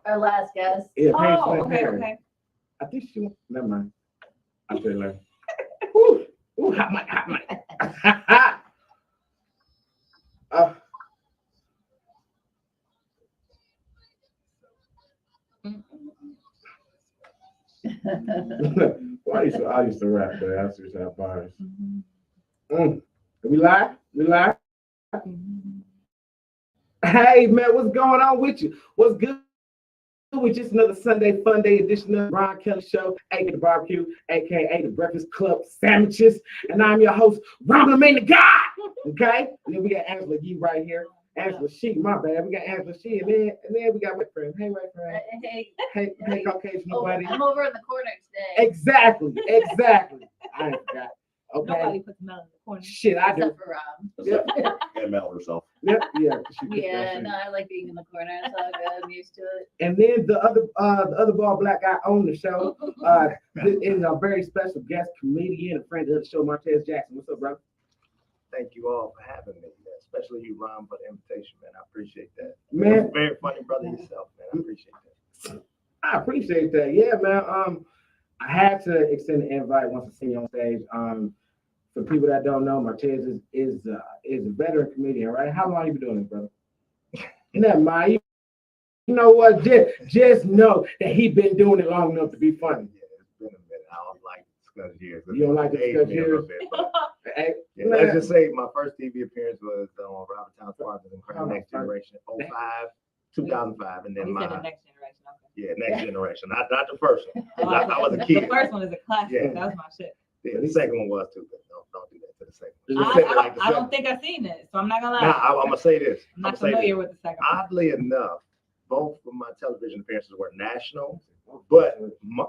Our last guest. Yeah, okay. I think she. Never mind. I'll tell you later. Ooh, hot mic. Well, I used to rap, but I used to have bars. We live? Hey man, what's going on with you? What's good with just another Sunday fun day edition of Rahm Kely Show, aka the Barbecue, aka the Breakfast Club Sandwiches, and I'm your host, Rahm the God. Okay, and then we got Angela Yee right here. Angela She, my bad. We got Angela She, and then we got my friend. Hey, my friend. Hey, Caucasian buddy. I'm over in the corner today. Exactly. I ain't forgot. Okay. Nobody puts Mel in the corner. Shit, I do. Except for Rob. And Mel herself. Yeah. I like being in the corner. It's all good. I'm used to it. And then the other bald black guy on the show is a very special guest comedian and friend of the show, Martez Jackson. What's up, bro? Thank you all for having me, especially you, Ron, for the invitation, man. I appreciate that. Man, you're very funny brother yourself, man. I appreciate that. I appreciate that. Yeah, man. I had to extend the invite once I seen you on stage. For people that don't know, Martez is a veteran comedian, right? How long you been doing this, brother? Never mind. You know what? Just know that he been doing it long enough to be funny. Yeah, it's been a minute. I don't like discuss years. You don't like to discuss years? Hey, let's just say my first TV appearance was on Robert Town's Partners and Crime Next Generation, 2005, and then The my next generation. Okay. next generation, not the first one. I was a kid. The first one is a classic. Yeah. That was my shit. Yeah, the second one was too, but don't do that to the second one. I don't think I've seen it, so I'm not gonna lie. Now, I'm gonna say this. I'm not familiar with the second one. Oddly enough, both of my television appearances were national, but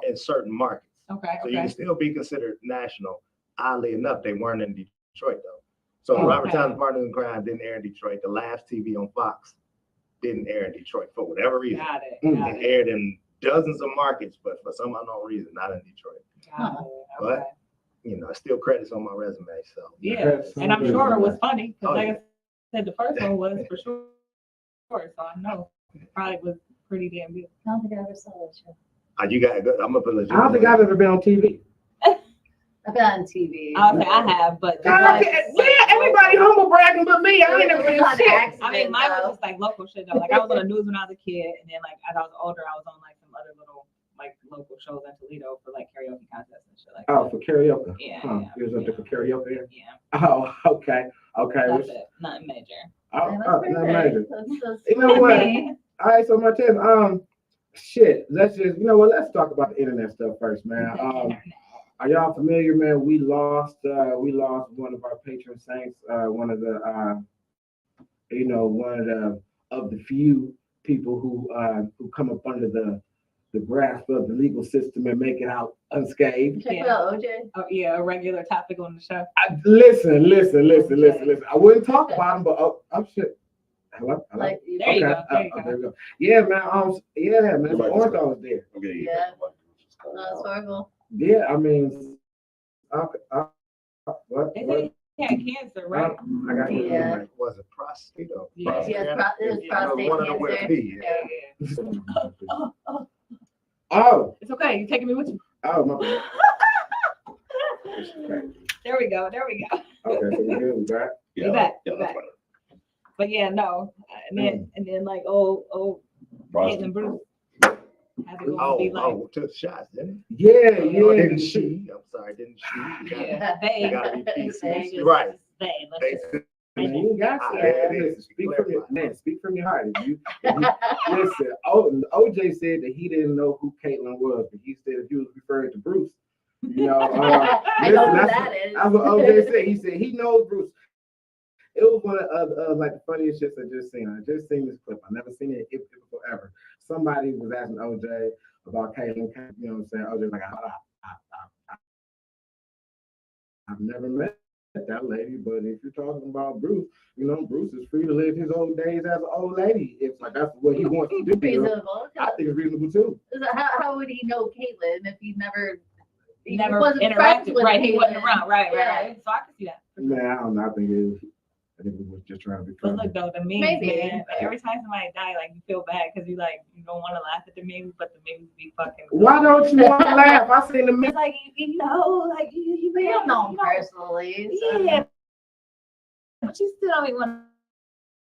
in certain markets. Okay. So you can still be considered national. Oddly enough, they weren't in Detroit though. So Robert Town's Partners in Crime didn't air in Detroit. The last TV on Fox didn't air in Detroit for whatever reason. Got it. It aired in dozens of markets, but for some unknown reason, not in Detroit. Got it. But still credits on my resume. So yeah, and I'm sure it was funny because, like I said, the first one was for sure. So I know it probably was pretty damn good. I don't think I ever saw that show. You got good. I'm gonna put I don't think I've ever been on TV. I've been on TV. I'll say I have, but everybody humble bragging but me. I ain't never been on shit. I mean, mine was just like local shit though. Like I was on the news when I was a kid, and then like as I was older, I was on like some other little like local shows in Toledo for like karaoke contests and shit like that. Oh, for karaoke. Yeah. You was up there for karaoke? Yeah. Oh, okay. That's it. Nothing major. Nothing major. That's You know what? All right, so Martez, shit. Let's let's talk about the internet stuff first, man. Are y'all familiar, man? We lost one of our patron saints, one of the few people who come up under the grasp of the legal system and make it out unscathed. Check out OJ. Oh yeah, a regular topic on the show. Listen. I wouldn't talk about him, but shit. Hello? Like, there you go. There we go. Yeah, man. Man. The orange was there. Okay. Yeah. That's horrible. Yeah, I mean, what? They say he had cancer, right? I got you. Yeah. Was it prostate or Yeah. prostate? It was prostate One of them with a cancer. P. Oh, It's okay. You're taking me with you. oh, my bad. There we go. Okay, so we're good with that. We back. Yeah, We that's back. But yeah, no. And then like Caitlin Bruce had to go and be like, took shots, didn't Yeah. Or didn't she? I'm sorry, didn't she? yeah, You they gotta be PC. They. Right. Let's They just- Man, you got to Yeah, listen, speak from your heart. If you listen, OJ said that he didn't know who Caitlin was, but he said if he was referring to Bruce, I know who that is. That's what OJ said. He said he knows Bruce. It was one of like the funniest shits I just seen. I just seen this clip. I never seen it before ever. Somebody was asking OJ about Caitlin. You know what I'm saying? OJ was like, I've never met that lady, but if you're talking about Bruce, Bruce is free to live his old days as an old lady. It's like that's what he wants to do. Reasonable. I think it's reasonable too. How would he know Caitlin if he never never wasn't interacted, friends with right? He wasn't Caitlin? around, right. Yeah. So I can see that. Man, I don't know. I think it I think we was just trying to be But funny. look though, the memes, Maybe. man. Every time somebody die, like you feel bad because you don't want to laugh at the memes, but the memes be fucking. Why don't you want to laugh? I seen the It's meme. like you know, like you We don't know him you know, personally. So. yeah. But you still don't even want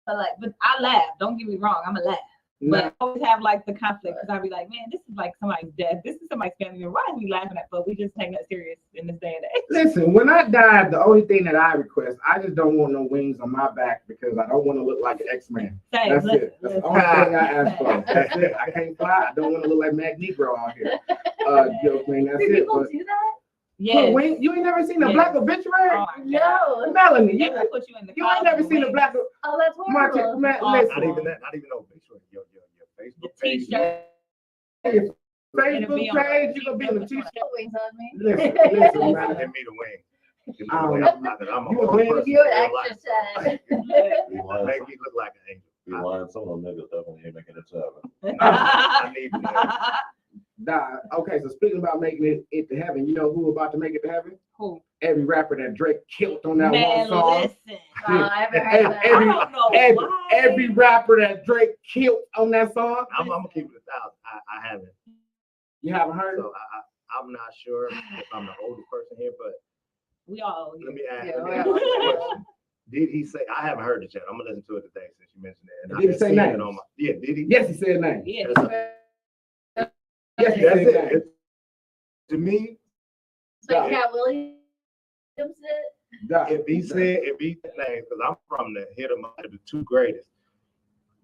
to like. But I laugh. Don't get me wrong. I'm a laugh. Nah, But I always have like the conflict because I'll be like, man, this is like somebody's death. This is somebody's family. Why are we laughing at? But we just take that serious in this day and age. listen, when I die, the only thing that I request, I just don't want no wings on my back because I don't want to look like an X-Man. Say, That's listen, it. That's the listen. only thing I ask for. That's it. I can't fly. I don't want to look like Magneto out here. You know what I'm saying? That's Do it. people But do that? Yes. wait, you ain't never seen a Yes. black obituary? Oh, my God. No. Melanie, They you, will put you in the you ain't column never with seen a wings. black Oh, that's Martez, horrible. man, Awful. listen. Not even that. Not even no picture. Your The Facebook page. t-shirt. Your It'll be Facebook on page, you gonna be in the t-shirt. Put wings on me. Listen, Give man. me the wing. Give me I the don't wing. know. I'm a You whole wing? person. You in real extra life. sad. Be lying. Make me look like an angel. Be lying. Some of them niggas definitely ain't making it to heaven. I need the wing. Nah, okay, so speaking about making it to heaven, you know who about to make it to heaven? Who? Every rapper that Drake killed on that Man, one song. listen. Oh, I haven't heard that. I don't know why. Every rapper that Drake killed on that song. I'm gonna keep it 1,000. I haven't. You haven't heard? So I'm not sure if I'm the oldest person here, but We all. let me ask. Yeah, let me we're ask all- you a question. Did he say? I haven't heard it yet. I'm gonna listen to it today since you mentioned it. And Did he I've been say seeing names? it on my. Yeah, did he? Yes, he said name. Yeah. That's Yes, he That's said it. name. To me, So Cat Williams did? Nah, if he named, because I'm from the Hit 'Em Up, the two greatest.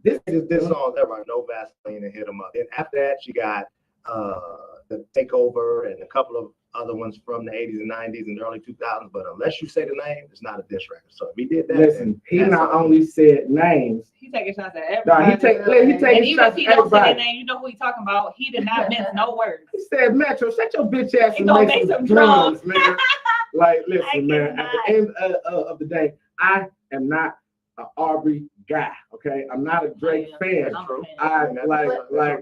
this This song's ever No Vaseline and Hit 'Em Up. And after that, you got the Takeover and a couple of other ones from the 80s and 90s and the early 2000s. But unless you say the name, it's not a diss record. So if he did that, listen, he that's not all. only said names. He taking shots at Nah, everybody. he and taking even shots if he at don't say everybody. the name, you know who he talking about. He did not mince no words. He said, Metro, shut your bitch ass He and gonna make make some some drums, nigga. Like, I listen, man, at the cannot. end of the day, I am not an Aubrey guy, okay? I'm not a Drake fan. I'm true. a fan. I And that's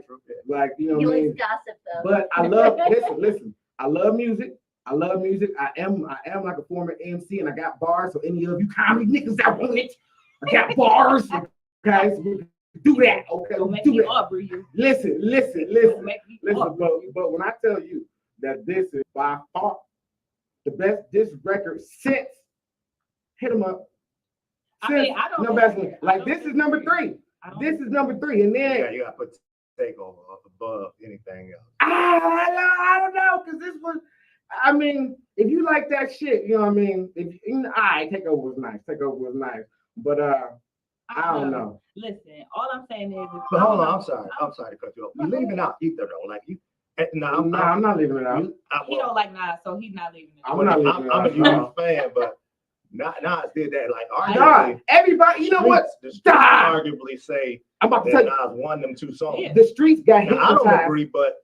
true. Yeah. like, you know He what I likes mean? gossip though. But I love, listen, I love music. I am like a former MC and I got bars. So any of you comedy niggas that want it, I got bars. Okay, so we can do that. Okay, Don't we make do me that. Aubrey you. Listen. Don't make me Listen, Aubrey. but when I tell you that this is by far the best disc record since Hit 'Em Up. I mean, I don't No disagree. Vaseline. Like this is number 3. I don't- This is number 3, and Yeah, then you gotta put Takeover above anything else. I don't know, because this was. I mean, if you like that shit, you know what I mean. Takeover was nice, but I don't know. Listen, all I'm saying is. But hold on, I'm sorry to cut you off. You're leaving out Ether though, like you. No, I'm not leaving it out. He don't like Nas, so he's not leaving it. I'm not leaving it I'm a out. huge fan, but Nas did that. Like God, arguably, everybody, you know what? the streets God. arguably say I'm about to that tell Nas won them 2 songs. Yeah. you, the streets got Now, I don't hypnotized. agree, but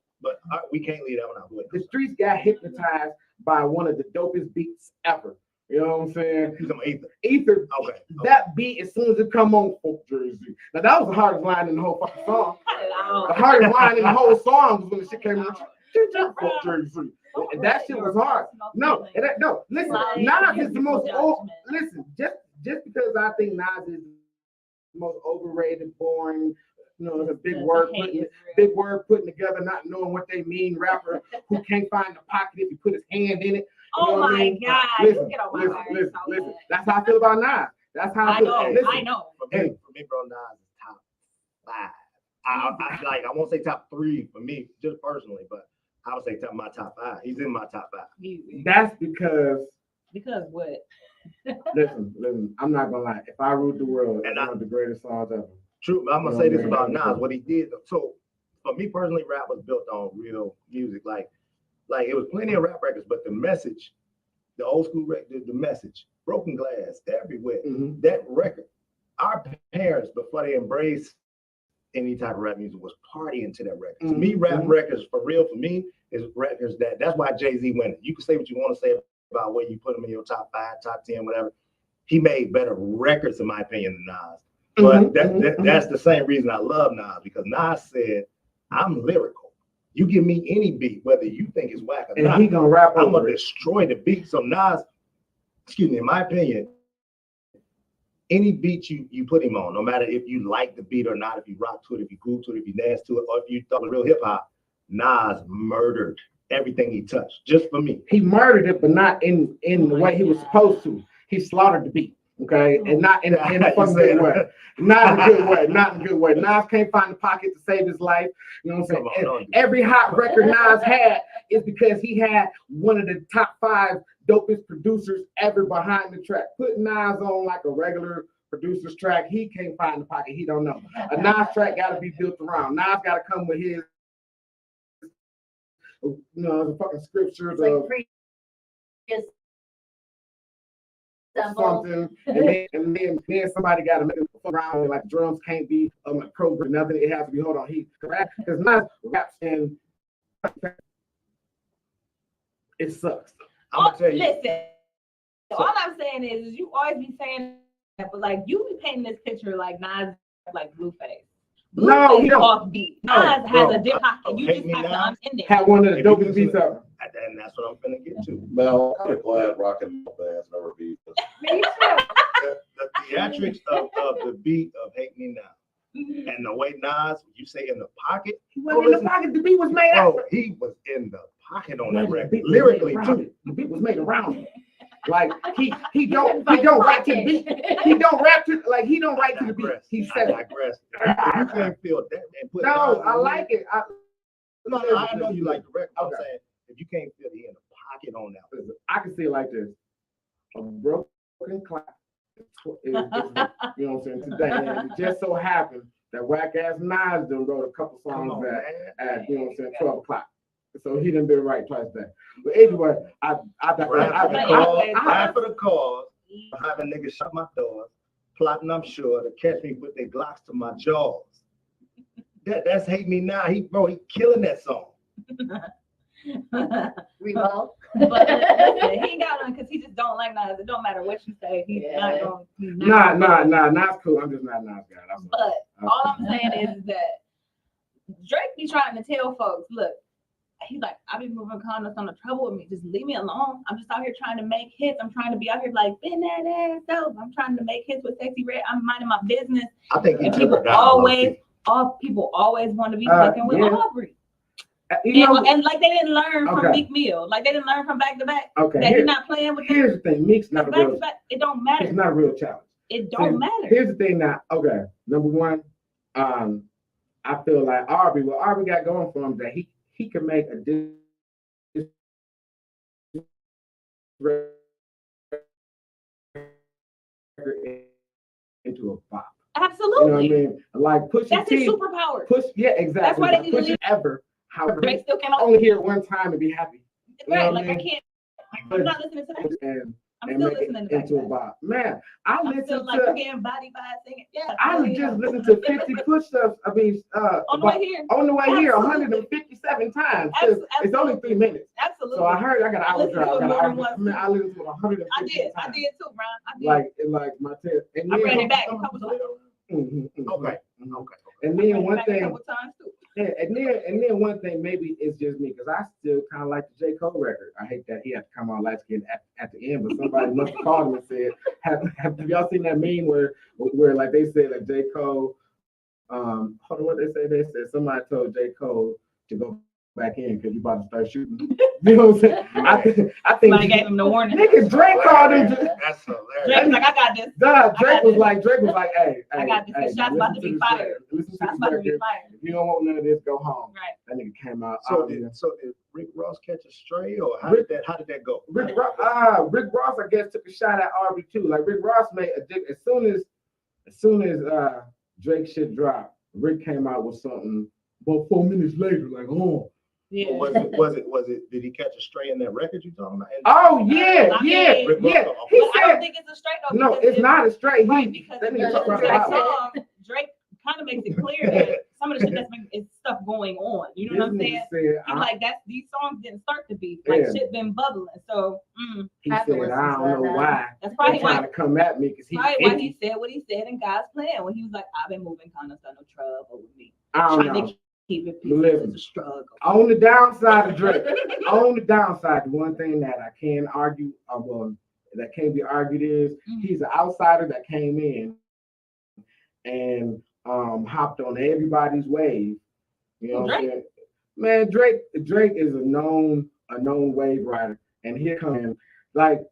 we can't leave that one out. Go ahead. The streets got hypnotized by one of the dopest beats ever. You know what I'm saying? He's on Ether. Ether, Okay. that beat, as soon as it come on, folk Jersey. Now that was the hardest line in the whole fucking song. The hardest line in the whole song was when the shit came on. Folk Jersey. And that shit was hard. No, listen, Nas is the most listen, just because I think Nas is the most overrated, boring, you know, the big word putting together, not knowing what they mean, rapper who can't find the pocket if he put his hand in it. You know Oh what I my mean? God. Listen, You get on my nerves so listen. bad. That's how I feel about Nas. That's how I feel. Hey, listen, I know. For me, bro, Nas is top 5. I won't say top 3 for me, just personally, but I would say my top 5. He's in my top 5. That's because what? listen, I'm not gonna lie. If I Ruled the World, And it's one of the greatest songs ever. True, but I'm gonna You know say what this I mean? about Nas, what he did. So for me personally, rap was built on real music. Like it was plenty of rap records, but the message, the old school record, the message, Broken Glass, everywhere. Mhm. That record, our parents, before they embraced any type of rap music, was partying to that record. To me, rap records, for real, for me, is records that's why Jay-Z went. You can say what you want to say about where you put him in your top 5, top 10, whatever. He made better records, in my opinion, than Nas. But that's the same reason I love Nas, because Nas said, I'm lyrical. You give me any beat, whether you think it's whack or And not, he gonna rap I'm over gonna it. destroy the beat. So Nas, in my opinion, any beat you put him on, no matter if you like the beat or not, if you rock to it, if you groove to it, if you dance to it, or if you thought it was real hip hop, Nas murdered everything he touched, just for me. He murdered it, but not in the way he was supposed to. He slaughtered the beat, okay, and not in a fucking good way. Not in a good way. Not in a good way. Nas can't find the pocket to save his life. You know what I'm saying? And every hot record Nas had is because he had one of the top 5 dopest producers ever behind the track. Put Nas on like a regular producer's track, he can't find the pocket. He don't know. A Nas track got to be built around. Nas got to come with his, the fucking scriptures of something, and then somebody got to make it around. Like drums can't be programmed, nothing. It has to be. Hold on, because Nas raps and it sucks. I'm gonna tell you. Listen, all I'm saying is you always be saying that, but like you be painting this picture like Nas like Blueface. No, he don't. Offbeat. Nas has a different pocket. You Hate just Me have to Now understand it. Had one of the If you dopest beats ever. And that's what I'm finna get to. Well, I'm glad rock and roll bands never beat us. The theatrics of the beat of Hate Me Now. And the way Nas, you say in the pocket, He wasn't in the pocket. The beat was made out. bro, he was in the pocket on that The record, beat was lyrically made around too. it. The beat was made around it. Like he don't rap to the beat. He don't rap to he don't write to the beat. He I said it. digress. If you can't feel that and put No, Nas I in like it. No, I know you like the record. I'm Okay. saying if you can't feel the in the pocket on that, I can see it like this: a broken clock. You know what I'm saying? Today, and it just so happened that whack ass Nas done wrote a couple come songs on, man. at 12 o'clock. So he done been right twice a day. But anyway, I Ride for the cause, having niggas shut my doors, plotting, I'm sure, to catch me with their Glocks to my jaws. That's Hate Me Now. He killing that song. Revolt. But listen, he ain't got one because he just don't like Nas. It don't matter what you say. He's not going. Nah, Nas cool. I'm just not a Nas guy. But all I'm saying is that Drake be trying to tell folks, look, he's like, I be moving condoms on the trouble with me. Just leave me alone. I'm just out here trying to make hits. I'm trying to be out here like, bend that ass up. I'm trying to make hits with Sexy Red. I'm minding my business. I think he And took her people down. always want to be fucking with yeah. Aubrey. You know, And like they didn't learn from Okay. Meek Mill. Like they didn't learn from Back to Back. okay. That he's not playing with them. Here's the thing. Meek's not a Back to real. back, it don't matter. It's not a real challenge. It don't matter. Here's the thing now. Okay, number one, I feel like Aubrey. What Aubrey got going for him that he can make a into a bop. Absolutely. You know what I mean? Like Pusha That's his T. superpower. Yeah, exactly. That's why they need to Push leave- it ever. However, Drake still came out. only hear it one time and be happy. You know Right, what like I I mean? can't. I'm not listening to that. And I'm and still make listening it to Back into to a Back. bop. Man, I I'm listen still like to. getting body by singing. Yeah. I was just listening to 50 push-ups. I mean, on the way here. on the way here, Absolutely. 157 times. 'Cause It's only 3 minutes. Absolutely. So I heard I got an hour listened drive. to it I got more an than hour. once, Man, too. I listened to it 150 I did times. too, Brian. I did. Like my tip. And I then, ran it back a couple times. Okay. And I ran then it one back a thing, couple times too. yeah, and then one thing, maybe it's just me because I still kind of like the J. Cole record. I hate that he had to come on light skin at the end, but somebody must have called him and said, "Have y'all seen that meme where like they said that J. Cole, hold on, what they say? They said somebody told J. Cole to go back in because you about to start shooting." You know what I'm saying? I think Somebody gave him the warning. nigga Drake called him. That's hilarious. Drake's like, I got this. Drake was like, hey, I got this. The shot's about to be fired. Listen to Shots this about to be record. fired. If you don't want none of this, go home. Right. That nigga came out. So did Rick Ross catch a stray, or how did that go? Rick Ross, I guess, took a shot at RB too. Like Rick Ross made a dick as soon as Drake shit dropped. Rick came out with something. About 4 minutes later, like, oh. Yeah. Was it? Did he catch a stray in that record you talking about? Oh yeah. I He but I said don't think it's a straight though. no. because It's not a straight. Right, He because that in nigga talk the about Drake the album. song, Drake kind of makes it clear that some of the shit that's is stuff going on. You know what I'm This saying? nigga said, He's like these songs didn't start to be like Yeah. shit been bubbling. So he said, I Afterwards, don't know why. that's He probably trying why. to come at me because Probably why he said what he said in God's plan when he was like, I've been moving kind of no trouble with me. I don't Trying know. to keep it peaceful. Listen. It's a struggle. On the downside of Drake, the one thing that I can argue, well, that can't be argued is he's an outsider that came in and hopped on everybody's wave. You know what I'm saying? Man, Drake is a known wave rider, and here comes like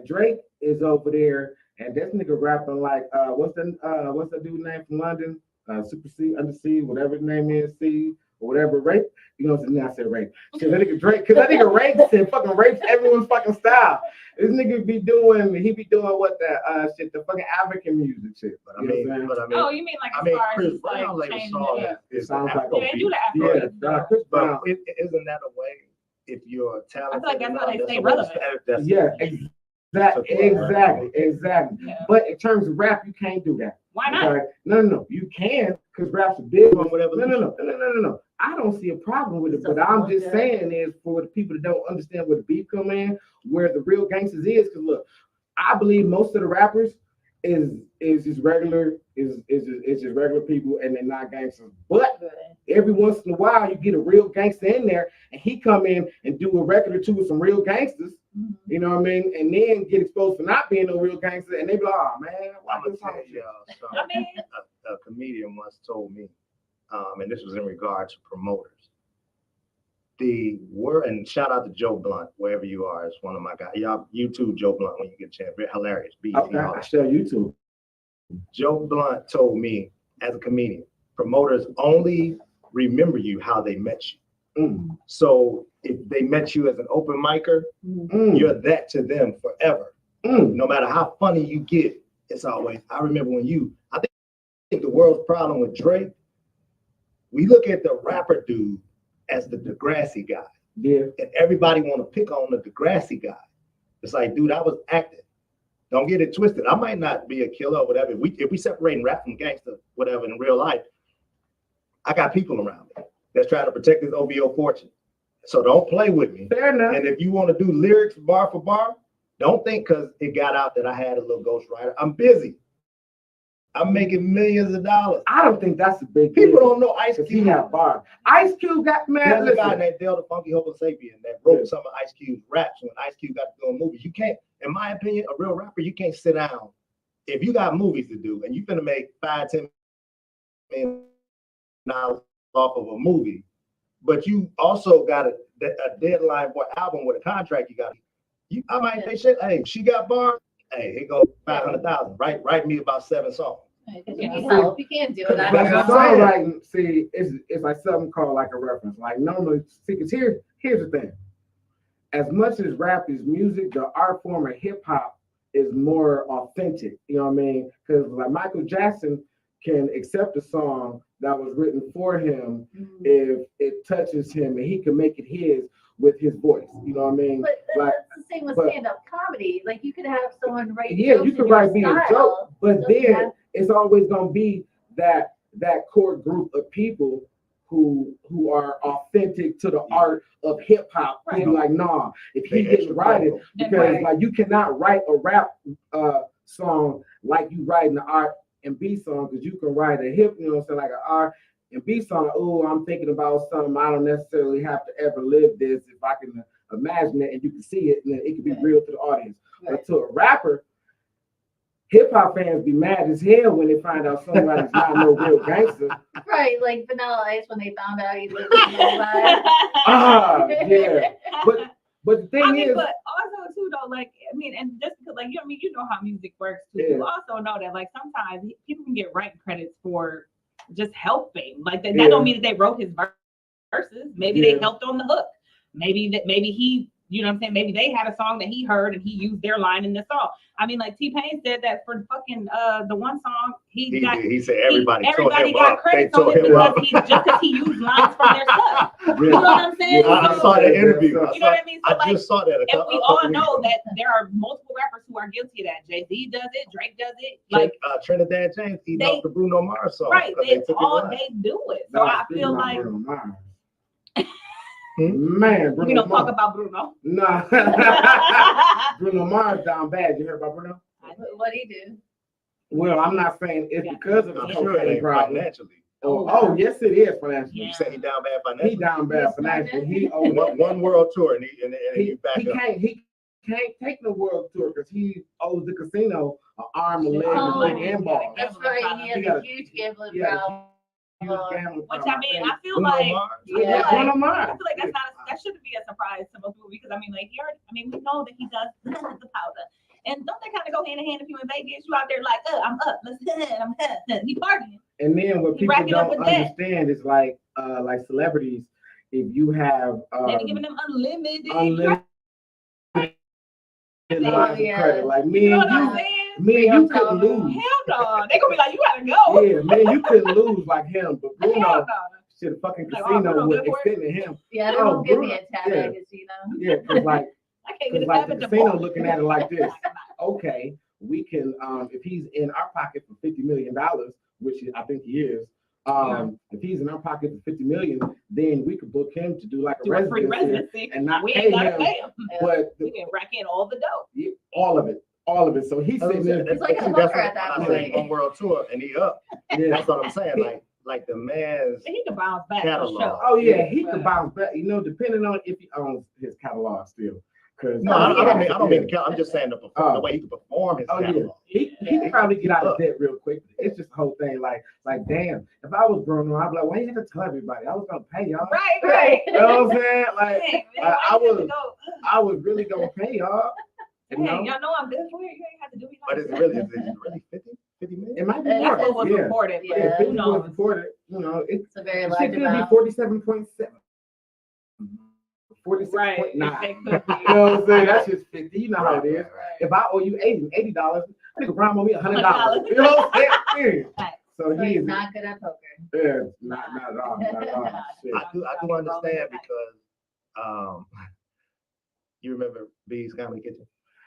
Drake is over there, and this nigga rapping like what's the dude name from London? Super C, Under C, whatever his name is, C or whatever, rape. You know what I'm saying? I said rape. Cause that nigga Drake, rapes and fucking rapes everyone's fucking style. This nigga be doing what that shit, the fucking African music shit. But I mean, oh, you mean like as far as Chris just, Brown like label changing song it? is sounds like Yeah, they do the Afro Yeah, beats, though. Chris Brown. But isn't that a way if you're talented? I feel like that's how they stay a way to relevant. that's Yeah, exactly. Yeah. But in terms of rap, you can't do that. Why not? Okay? No. You can because rap's a big one. Whatever. No. I don't see a problem with it, but I'm just saying is for the people that don't understand where the beef come in, where the real gangsters is. Because look, I believe most of the rappers is just regular people and they're not gangsters. But every once in a while, you get a real gangster in there, and he come in and do a record or two with some real gangsters. You know what I mean? And then get exposed for not being no real gangster, and they be like, "Oh man, I'm gonna tell you, a comedian once told me, and this was in regard to promoters. And shout out to Joe Blunt, wherever you are, it's one of my guys. Y'all YouTube Joe Blunt when you get a chance. Very hilarious. Okay, I share YouTube. Joe Blunt told me as a comedian, promoters only remember you how they met you. So if they met you as an open micer, you're that to them forever. No matter how funny you get, it's always, I remember when I think the world's problem with Drake, we look at the rapper dude as the Degrassi guy. Yeah. And everybody want to pick on the Degrassi guy. It's like, dude, I was acting. Don't get it twisted. I might not be a killer or whatever. If we separating rap from gangster, whatever, in real life, I got people around me that's trying to protect this OVO fortune. So don't play with me. Fair enough. And if you want to do lyrics bar for bar, don't think because it got out that I had a little ghostwriter. I'm busy. I'm making millions of dollars. I don't think that's a big People deal. don't know Ice He Cube. got bars. Ice Cube got man. There's a guy Listen, named Del the Funky Homo Sapien that wrote some of Ice Cube's raps when Ice Cube got to doing movies. You can't, in my opinion, a real rapper, you can't sit down. If you got movies to do and you finna make $5-10 million off of a movie, but you also got a deadline for an album with a contract you got. I might say shit. Hey, she got bars. Hey, here goes 500,000. Write me about 7 songs. You need help. You can't do it. like a songwriting, see, it's like something called like a reference. Like normally, see, because here's the thing. As much as rap is music, the art form of hip hop is more authentic. You know what I mean? Because like Michael Jackson can accept a song that was written for him if it touches him, and he can make it his with his voice. You know what I mean? But like, that's the same with stand-up comedy. Like you could have someone write. Yeah, you could write being a joke, but then it's always gonna be that core group of people who are authentic to the art of hip hop. Right. Like, nah, if he didn't write it, because like you cannot write a rap song like you writing the R&B song, because you can write a hip, you know what I'm saying, like an R&B song. Oh, I'm thinking about something. I don't necessarily have to ever live this. If I can imagine it and you can see it, and then it can be real to the audience. Right. But to a rapper, hip hop fans be mad as hell when they find out somebody's not no real gangster. Right, like Vanilla Ice when they found out he lived in Mumbai. Yeah. But the thing is, but also too though, like I mean, and just because like you know how music works too. Yeah. You also know that like sometimes people can get writing credits for just helping. Like that don't mean that they wrote his verses. Maybe they helped on the hook. Maybe he, you know what I'm saying? Maybe they had a song that he heard and he used their line in the song. I mean, like T-Pain said that for fucking the one song he said everybody got credits on it because he used lines from their stuff. You know what I'm saying? I saw that interview. You know what I mean? So I just saw that. And we all know that there are multiple rappers who are guilty of that. Jay-Z does it, Drake does it. Like Trinidad James eating off the Bruno Mars song. Right, they do it. So I feel like man, we don't talk about Bruno. Nah. Bruno Mars down bad. You heard about Bruno? What'd he do? Well, I'm not saying it's because of the cocaine problem. Financially. Oh, yes, it is financially. You say he down bad financially? He down bad financially. He one world tour and he back up. can't take the world tour because he owes the casino an arm, a leg, Oh, a leg, and ball. That's right. He has got a a- huge gambling Yeah, problem. he was gambling. Which I mean, I feel Bruno like Mars? Yeah. Bruno Mars. I feel like that shouldn't be a surprise to most people because I mean, like we know that he does the powder. And don't they kind of go hand in hand if you in Vegas? You out there like, I'm up, he partying. And then what You people racking up don't with that. understand is like celebrities, if you have They're giving them unlimited. unlimited lines of yeah. credit, like You know me what I'm and saying? you couldn't lose. Hell no. They gonna be like, you gotta go. Yeah, man, you couldn't lose like him, but Hell Bruno, no. shit, the fucking Like, casino Bruno was good for it? extending him. Yeah, they Oh, won't give me Bruno, a tab yeah. at casino. Yeah, because like, I can't get a like tab the at the casino bar. looking at it like this. Okay, we can, if he's in our pocket for $50 million, which I think he is, if he's in our pocket for $50 million, then we could book him to do like a Do a free residency residency. and not We pay ain't gotta him, pay him. but We can rack in all the dough. all of it. So he's sitting there. It's like a That's hooker what at that I point. say on world tour and he up. Yeah. That's what I'm saying. Like the man's He can bounce back catalog. for sure. Oh yeah, he could bounce back. You know, depending on if he owns his catalog still. Cause no, I don't mean the catalog. I'm just saying the way he can perform his Oh yeah, catalog. he could probably get out of debt real quick. It's just the whole thing. Like damn, if I was Bruno, I'd be like, why you have to tell everybody? I was gonna pay y'all. Right. You know what I'm saying? Like Dang, man, I why you have to was- go? I was really gonna pay y'all. You Hey, know? y'all know I'm good for it. You ain't have to do it. But is it really 50 million? It might be That's more. That's what was yeah. reported. Yeah, Yeah, But 50 who was knows? reported. You know, It's a very it large could be amount. 47.7. 46.9. Right. You It know could be. what I'm saying? That's just 50. You know how it is. Right. If I owe you $80, I think Rahm owe me $100. You know what I'm saying? Right. So So he he's is not good at poker. yeah, not at all. Not at all. Shit. I do understand because you remember B's Comedy Kitchen?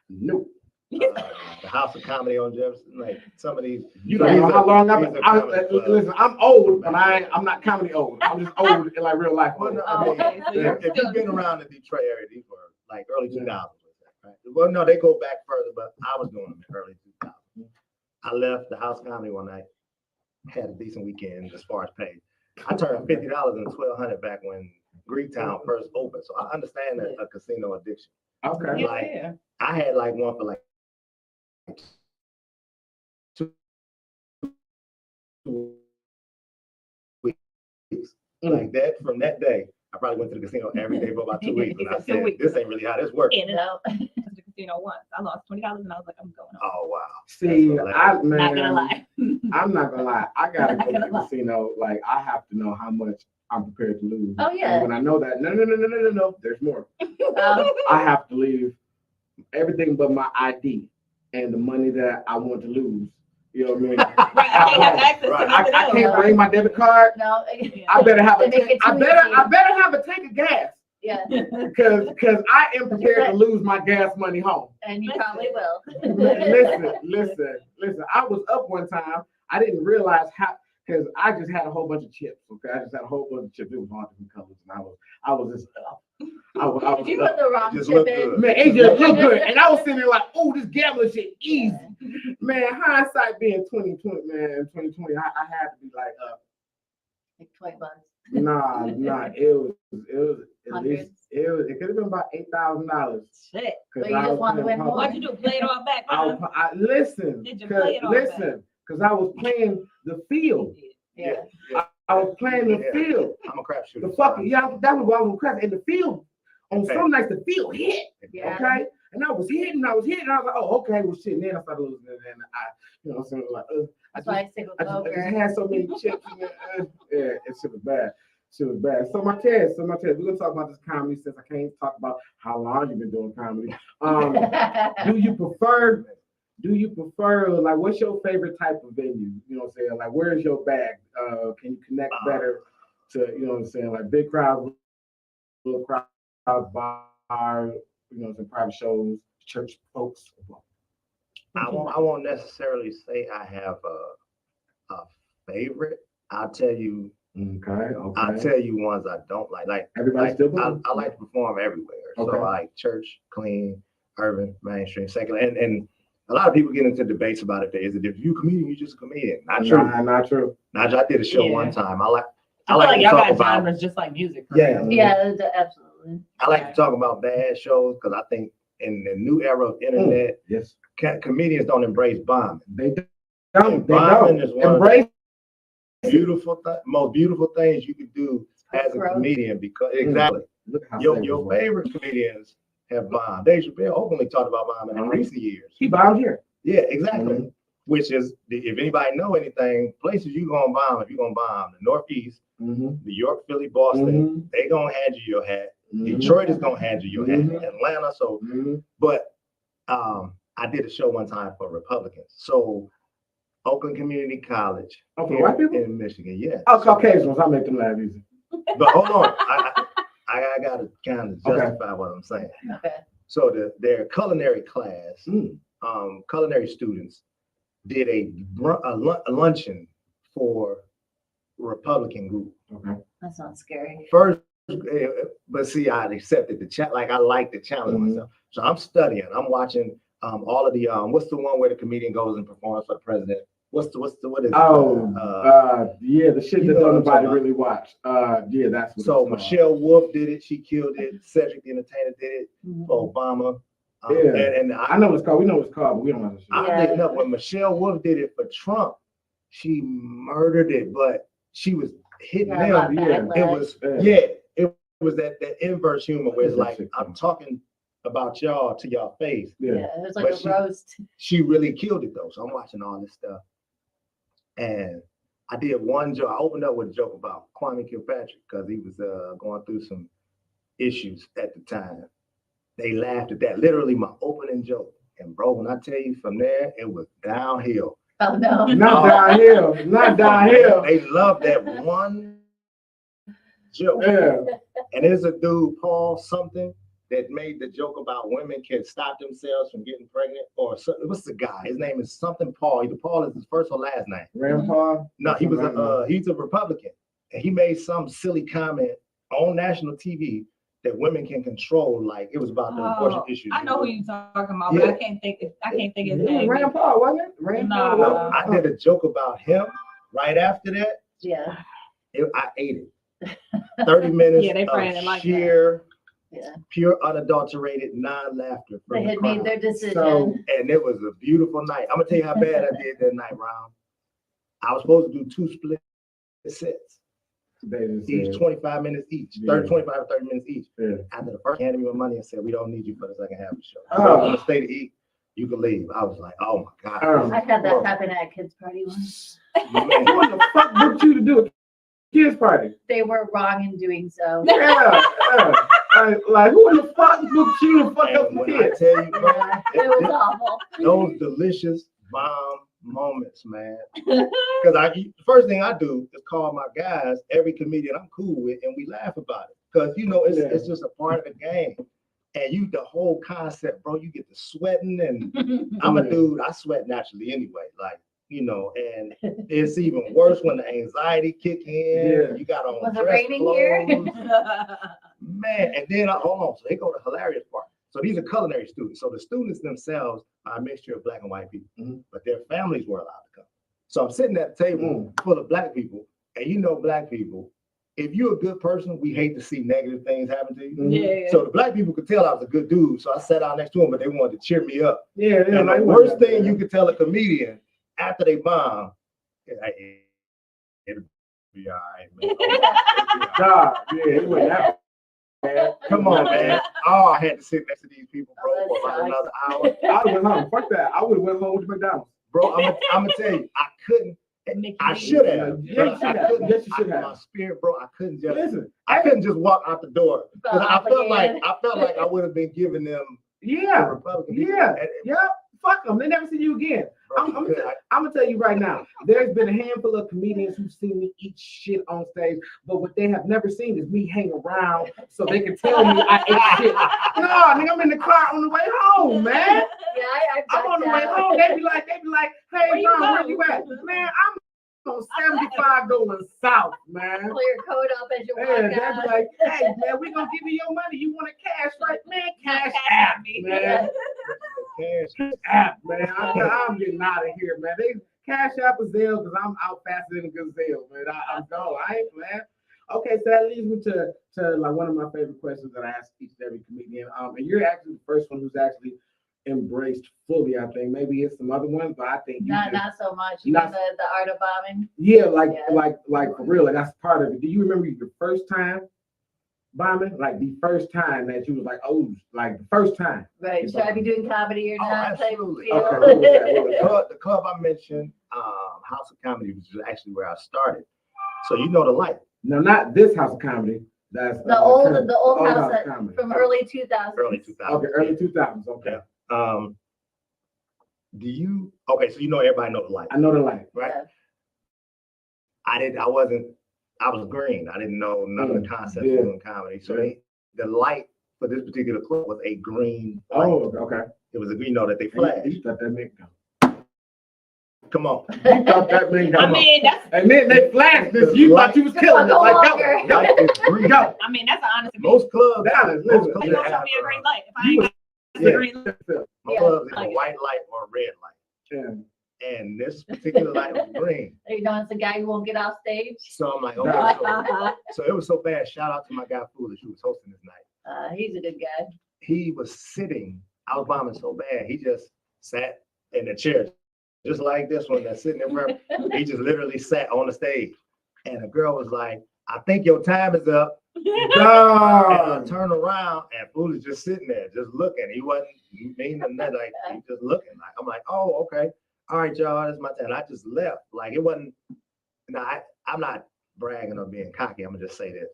Nope. The House of Comedy on Jefferson, like some of these. You don't know how long I've been. Listen, I'm old, but I'm not comedy old. I'm just old in like real life. Well, Old. no, Oh, okay. So you're if still you've been around the Detroit area, these were like early 2000s. Right? Well, no, they go back further, but I was doing them in early 2000s. I left the House of Comedy one night, had a decent weekend as far as pay. I turned $50 into $1,200 back when Greektown first opened, so I understand a casino addiction. Okay. Yeah, Like, yeah. I had like one for like 2 weeks. Like that, from that day, I probably went to the casino every day for about 2 weeks. And I 2 said, weeks. this ain't really how this works. In and out No. to the casino once. I lost $20 and I was like, I'm going home. Oh, wow. See, That's Not gonna lie. I'm not gonna lie. I gotta Not go to gonna the lie. casino. Like I have to know how much I'm prepared to lose. Oh, yeah. And when I know that, no, there's more. Um, I have to leave everything but my ID and the money that I want to lose. You know what I mean? Right, I can't have access Right. to nothing I else. can't bring my debit card. no. I better have a They make tank. it I too better easy. have a tank of gas Yeah, because I am prepared to lose my gas money home. and you probably will. Listen. I was up one time. I didn't realize how because I just had a whole bunch of chips. Okay, I just had a whole bunch of chips. It was hard to colors, and I was just up. I was If you up. put the wrong Just chip look in, good. Man, it just looked good, and I was sitting there like, "Oh, this gambling shit easy." Man, hindsight being 2020, man, 2020, I had to be like, like $20. nah, it was at least Hundreds. it could have been about $8,000. Shit. But you just wanted to win more. What'd you do? Play it all back? huh? Listen, Did you play it all back? because I was playing the field. Yeah. I was playing the field. I'm a crap shooter. The fucking that was what I was crap. And the field on Okay. some nights the field hit. Yeah. Okay, and I was hitting. I was like, oh, okay, well, shit. And then I started losing, and then you know, what I'm saying, like, That's why I stick with I just poker. had so many chips. Yeah, it shit was bad. Shit was bad. So Martez, we're gonna talk about this comedy since I can't talk about how long you've been doing comedy. Do you prefer like what's your favorite type of venue? You know what I'm saying? Like where's your bag? Can you connect better to, you know what I'm saying, like big crowds, little crowds, bar, you know, some private shows, church folks. I won't necessarily say I have a favorite. I'll tell you ones I don't like. Like Everybody like, still booking? I like to perform everywhere. Okay. So like church, clean, urban, mainstream, secular, and a lot of people get into debates about it. Is it if you a comedian, you just a comedian? Not true. Not true. I did a show Yeah. one time. I I like feel like to y'all talk got about genres just like music. Yeah. Yeah, absolutely. I like to talk about bad shows because I think in the new era of internet, Yes. Comedians don't embrace bombing. They don't. They Bombing don't. is one Embrace. of the most beautiful things you could do as a Growth. comedian because exactly Look how your Savage was. favorite comedians have bombed. Dave Chappelle openly talked about bombing in recent years. He bombed here. Yeah, exactly. Which is, if anybody know anything, places you gonna bomb if you're gonna bomb the Northeast, New York, Philly, Boston, they gonna hand you your hat. Detroit is gonna hand you your hat. Atlanta, so but I did a show one time for Republicans. So Oakland Community College Oh, for white people? in Michigan, yeah. Oh, Caucasians. I make them laugh easy. But hold on, I gotta kind of justify what I'm saying. Okay. So their culinary class, culinary students did a luncheon for Republican group. Okay. That's not scary. First, but see, I accepted the challenge. Like I like the challenge myself. So I'm studying. I'm watching all of the what's the one where the comedian goes and performs for the president? What is it? Yeah, the shit that nobody really watched. Yeah, that's what so Michelle Wolf did it. She killed it. Cedric the Entertainer did it for Obama. And I know what it's called. We know what it's called, but we don't know what I didn't know when Michelle Wolf did it for Trump, she murdered it, but she was hitting them. It was it was that inverse humor where it's like I'm talking about y'all to y'all face. Yeah, it was like a roast. She really killed it though. So I'm watching all this stuff. And I did one joke. I opened up with a joke about Kwame Kilpatrick because he was going through some issues at the time. They laughed at that. Literally my opening joke. And bro, when I tell you from there, it was downhill. Oh no. Not downhill. Not downhill. They loved that one joke. Yeah. And there's a dude, Paul something, that made the joke about women can stop themselves from getting pregnant. Or what's the guy? His name is something Paul. Either Paul is his first or last name. Rand Paul? No, he's a Republican. And he made some silly comment on national TV that women can control, like it was about the abortion issues. I know who you're talking about, but I can't think his name. Rand Paul, wasn't it? Rand Paul. No, I did a joke about him right after that. Yeah. I ate it. 30 minutes they of like sheer, Yeah. pure, unadulterated, non-laughter. They had made their decision. So, and it was a beautiful night. I'm gonna tell you how bad I did that night, Rahm. I was supposed to do 2 split sets. Each 25 minutes each, 25 or 30 minutes each. Yeah. After the first handed me my money and said, we don't need you for the second half of the show. Oh. I'm gonna stay to eat. You can leave. I was like, oh my God. I had that happen at a kid's party once. Man. What the fuck booked you to do a kids party? They were wrong in doing so. Yeah. Like who in the fuck booked you to fuck up And the when I kids? tell you, Yeah, it was awful. those delicious bomb moments, man. Because first thing I do is call my guys, every comedian I'm cool with, and we laugh about it. Because it's just a part of the game. And the whole concept, bro, you get to sweating, and I'm a dude, I sweat naturally anyway. Like, and it's even worse when the anxiety kick in. Yeah. You got on Was it dress raining clothes. here? Man, and then hold on, so they go to the hilarious part. So these are culinary students. So the students themselves are a mixture of Black and white people, but their families were allowed to come. So I'm sitting at the table full of Black people, and Black people, if you're a good person, we hate to see negative things happen to you. Yeah. So the Black people could tell I was a good dude, so I sat down next to them, but they wanted to cheer me up. Yeah. And the worst thing you could tell a comedian after they bomb, it'll be all right, man. God, yeah, it went out. Come on, man. Oh, I had to sit next to these people, bro, for about another hour. I would have went home. Fuck that. I would have went home to McDonald's. Bro, I'm gonna tell you, I couldn't. I should have. Yes, you should have. Yes, you should have. My spirit, bro, I couldn't just. Listen, I couldn't just walk out the door because I felt Obligated. like I would have been giving them. yeah, the Republican people. yeah, And- yeah. Fuck them. They never see you again. Bro, I'm gonna tell you right now. There's been a handful of comedians who've seen me eat shit on stage, but what they have never seen is me hang around so they can tell me I ate shit. No, nigga, I'm in the car on the way home, man. Yeah, I'm on the way home. They be like, hey, John, where you at? Man, I'm on 75 going south, man. Pull your coat up as you Yeah, walk they out. be like, hey, man, we gonna give you your money. You want a cash, right? Man, cash app me, man. Cash. App, man. I'm getting out of here, man. They cash app a Zelle because I'm out faster than a gazelle, man. I'm gone. I ain't playing. Okay, so that leads me to like one of my favorite questions that I ask each and every comedian. And you're actually the first one who's actually embraced fully. I think maybe it's some other ones, but I think you Not just, so much. not- The art of bombing. yeah, Yeah. like for real. Like that's part of it. Do you remember your first time bombing? Like the first time that you was like, oh, like the first time. Right. Should I be doing comedy or Oh, not? type absolutely. feel? Okay, what was that? What was that? The club I mentioned, House of Comedy, was actually where I started. So you know the light. No, not this House of Comedy. That's The old house of Comedy. from early 2000s. Early 2000s. Okay, early 2000s. Okay, Yeah. Okay, so you know everybody know the light, I know the light. right? Yeah. I was green. I didn't know none of the concepts Yeah. of doing comedy. So the light for this particular club was a green light. Oh, okay. It was a green note that they You flashed. thought that meant go. Come on. You thought that meant go. I mean, that's And then they flashed this. You thought you was killing it. Go Like, longer. go. Light is green. Go. I mean, that's an honest opinion. Most clubs, Dallas, most listen. They clubs gonna show have, me a green light. If I You ain't got Yeah. a green light, my Yeah. clubs is Like a it. white light or a red light. Yeah. And this particular light was green. You know, it's the guy who won't get off stage. So I'm like, Nah. okay. So it was so bad. Shout out to my guy Foolish, who was hosting this night. He's a good guy. He was sitting, I was bombing so bad, he just sat in the chair, just like this one that's sitting in front. He just literally sat on the stage. And the girl was like, I think your time is up. And I Dog. turned around and Foolish just sitting there, just looking. He wasn't mean or nothing, like he just looking. Like I'm like, oh, okay. All right, y'all, that's my time. I just left. Like it wasn't, I'm not bragging or being cocky. I'm gonna just say this.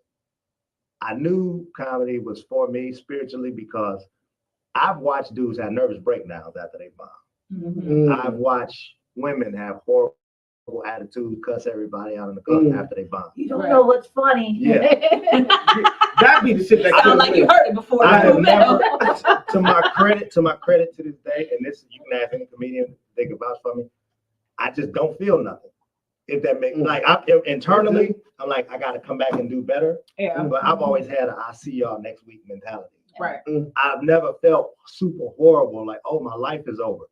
I knew comedy was for me spiritually because I've watched dudes have nervous breakdowns after they bomb. I've watched women have horrible attitudes, cuss everybody out in the club after they bomb. You don't know what's funny. Yeah. That be the shit that sound kills like me. you heard it before. I have You never, know? to my credit to this day, and this you can ask any comedian, they can vouch for me. I just don't feel nothing. If that makes like internally, I'm like, I gotta come back and do better. Yeah. But I've always had a I see y'all next week mentality. Right. I've never felt super horrible, like, oh, my life is over.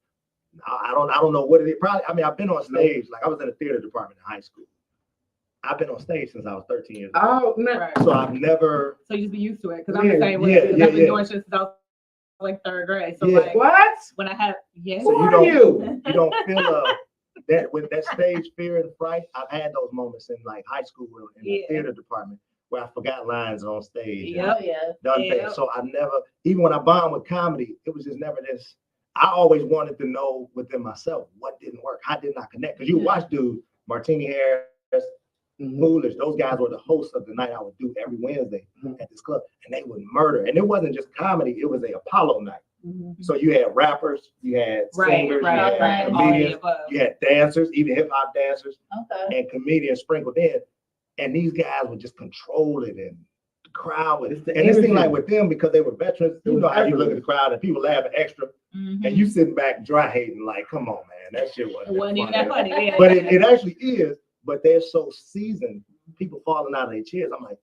I don't know what it is. Probably, I mean, I've been on stage, like I was in the theater department in high school. I've been on stage since I was 13 years old. Oh, no. Right. So I've never, So you just be used to it. Because I'm the same way. Yeah, 'Cause yeah, I've been yeah. doing shit since I was like third grade. So Yeah. like What? when I had yes. So Who you are don't- you? you don't feel that with that stage fear and fright. I've had those moments in like high school in the Yeah. theater department where I forgot lines on stage. and Yep. Oh, yeah. Done Yeah. things. So I never, even when I bombed with comedy, it was just never this. I always wanted to know within myself what didn't work. How didn't I connect? Because you watch dudes, Martini Harris, Foolish, those guys were the hosts of the night I would do every Wednesday at this club, and they would murder. And it wasn't just comedy; it was a Apollo night. So you had rappers, you had singers, you had right. comedians, you had dancers, even hip hop dancers, Okay. and comedians sprinkled in. And these guys would just control it, and the crowd would. It's the And it seemed energy. like with them, because they were veterans, you was know how you look effortless. at the crowd and people laughing extra, and you sitting back dry hating, like, come on, man, that shit It wasn't, wasn't even that that funny. funny. Yeah. But it actually is. But they're so seasoned, people falling out of their chairs. I'm like,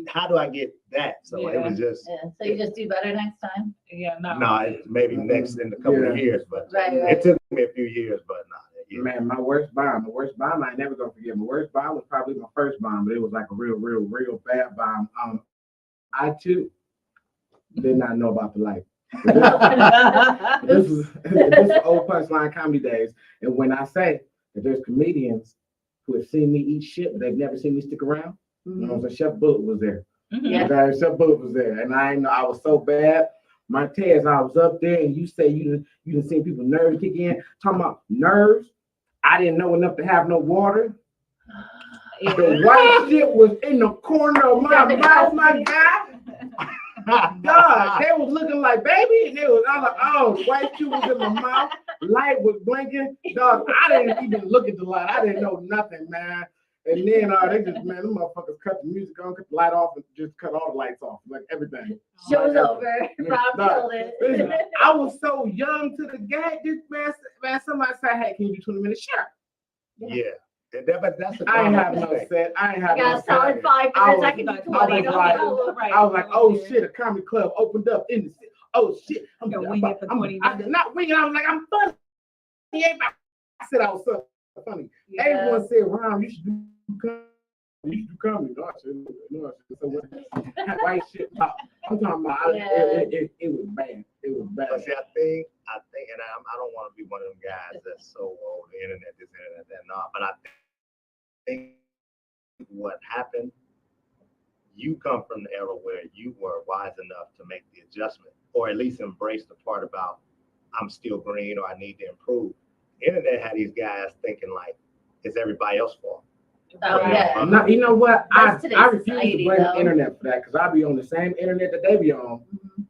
how do I get that? So it was just, Yeah. So you just do better next time. Yeah, no. no, it's maybe next in a couple of Yeah. years, but Right. it Right. took me a few years, but nah. Yeah. Man, my worst bomb I ain't never gonna forget. My worst bomb was probably my first bomb, but it was like a real bad bomb. I too did not know about the life. This is old punchline comedy days. And when I say that there's comedians who have seen me eat shit, but they've never seen me stick around, you know what I'm saying? Chef Bullet was there. Yeah. Okay, Chef Bullet was there. And I know I was so bad. Martez, I was up there, and you say you didn't see people nerves kick in. Talking about nerves, I didn't know enough to have no water. The white shit was in the corner of my mouth, my guy. God, they was looking like baby, and I was like, oh, the white shit was in my mouth, light was blinking. Dog, I didn't even look at the light. I didn't know nothing, man. And then they just, man, them motherfuckers cut the music on, cut the light off, and just cut all the lights off, like everything. Show's Like, over. Rob Dog, killed listen, it. I was so young to the game. This man, somebody said, hey, can you do 20 minutes? Sure. Yeah. And that's a I ain't common have no mistake. set. I ain't I have got no a solid set. 5 I minutes. I was- can do I 20. was like- I was like, oh shit, a comedy club opened up in the city. Oh shit, I'm Gonna wing it for 20 minutes. not winging. I was like, I'm funny. I said I was so funny. Yeah. Everyone said, Rahm, you should do comedy. You comedy? No, I said, no, I said, so what? White shit. No, I'm talking about. Yeah. It was bad. It was bad. But see, I think, and I don't want to be one of them guys that's so old, the internet, this, internet, that, no. But I think what happened, you come from the era where you were wise enough to make the adjustment, or at least embrace the part about I'm still green or I need to improve. Internet had these guys thinking like it's everybody else's fault. Oh, yeah. No, you know what? That's I today's refuse to society, blame though. the internet for that because I be on the same internet that they be on,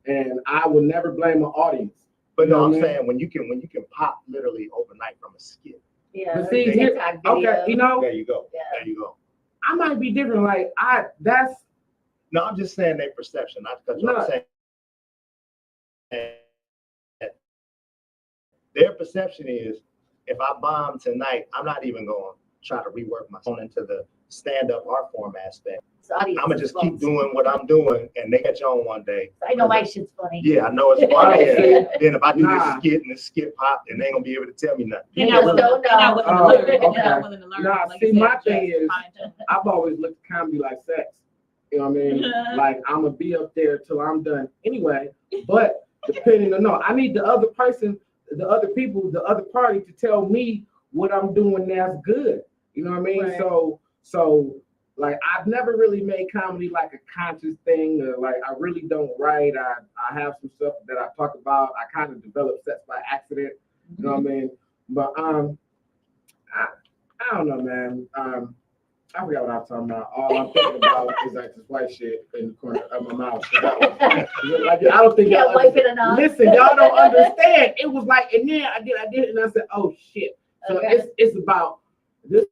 and I would never blame an audience. But no, You know I'm what I mean? saying when you can pop literally overnight from a skit. Yeah. But see, TikTok video. Okay, you know, There you go. Yeah. There you go. I might be different. Like No, I'm just saying their perception, not because No. I'm saying their perception is if I bomb tonight, I'm not even going to try to rework my phone into the stand-up art form aspect. It's audience I'm gonna just keep response. doing what I'm doing, and they catch on one day. I know my shit's funny. Yeah, I know it's funny. Yeah. Then if I do Nah. this skit and this skit pop, then they ain't gonna be able to tell me nothing. They're You not just willing, don't they're not know. willing to Oh, learn. They're okay. not willing to learn. Nah, Like see, you my said, thing just is- fine-tune. I've always looked at comedy like sex. You know what I mean? Like I'm gonna be up there till I'm done anyway. But depending on I need the other person, the other people, the other party to tell me what I'm doing that's good. You know what I mean? Right. So like I've never really made comedy like a conscious thing, or like I really don't write. I have some stuff that I talk about. I kind of develop sets by accident. You know what I mean? But I don't know, man. I forgot what I was talking about. All I'm thinking about is like this white shit in the corner of my mouth. Like, I don't think Can't y'all wipe it enough. listen, y'all don't understand. It was like, and then I did, and I said, oh shit. So Okay. it's about this.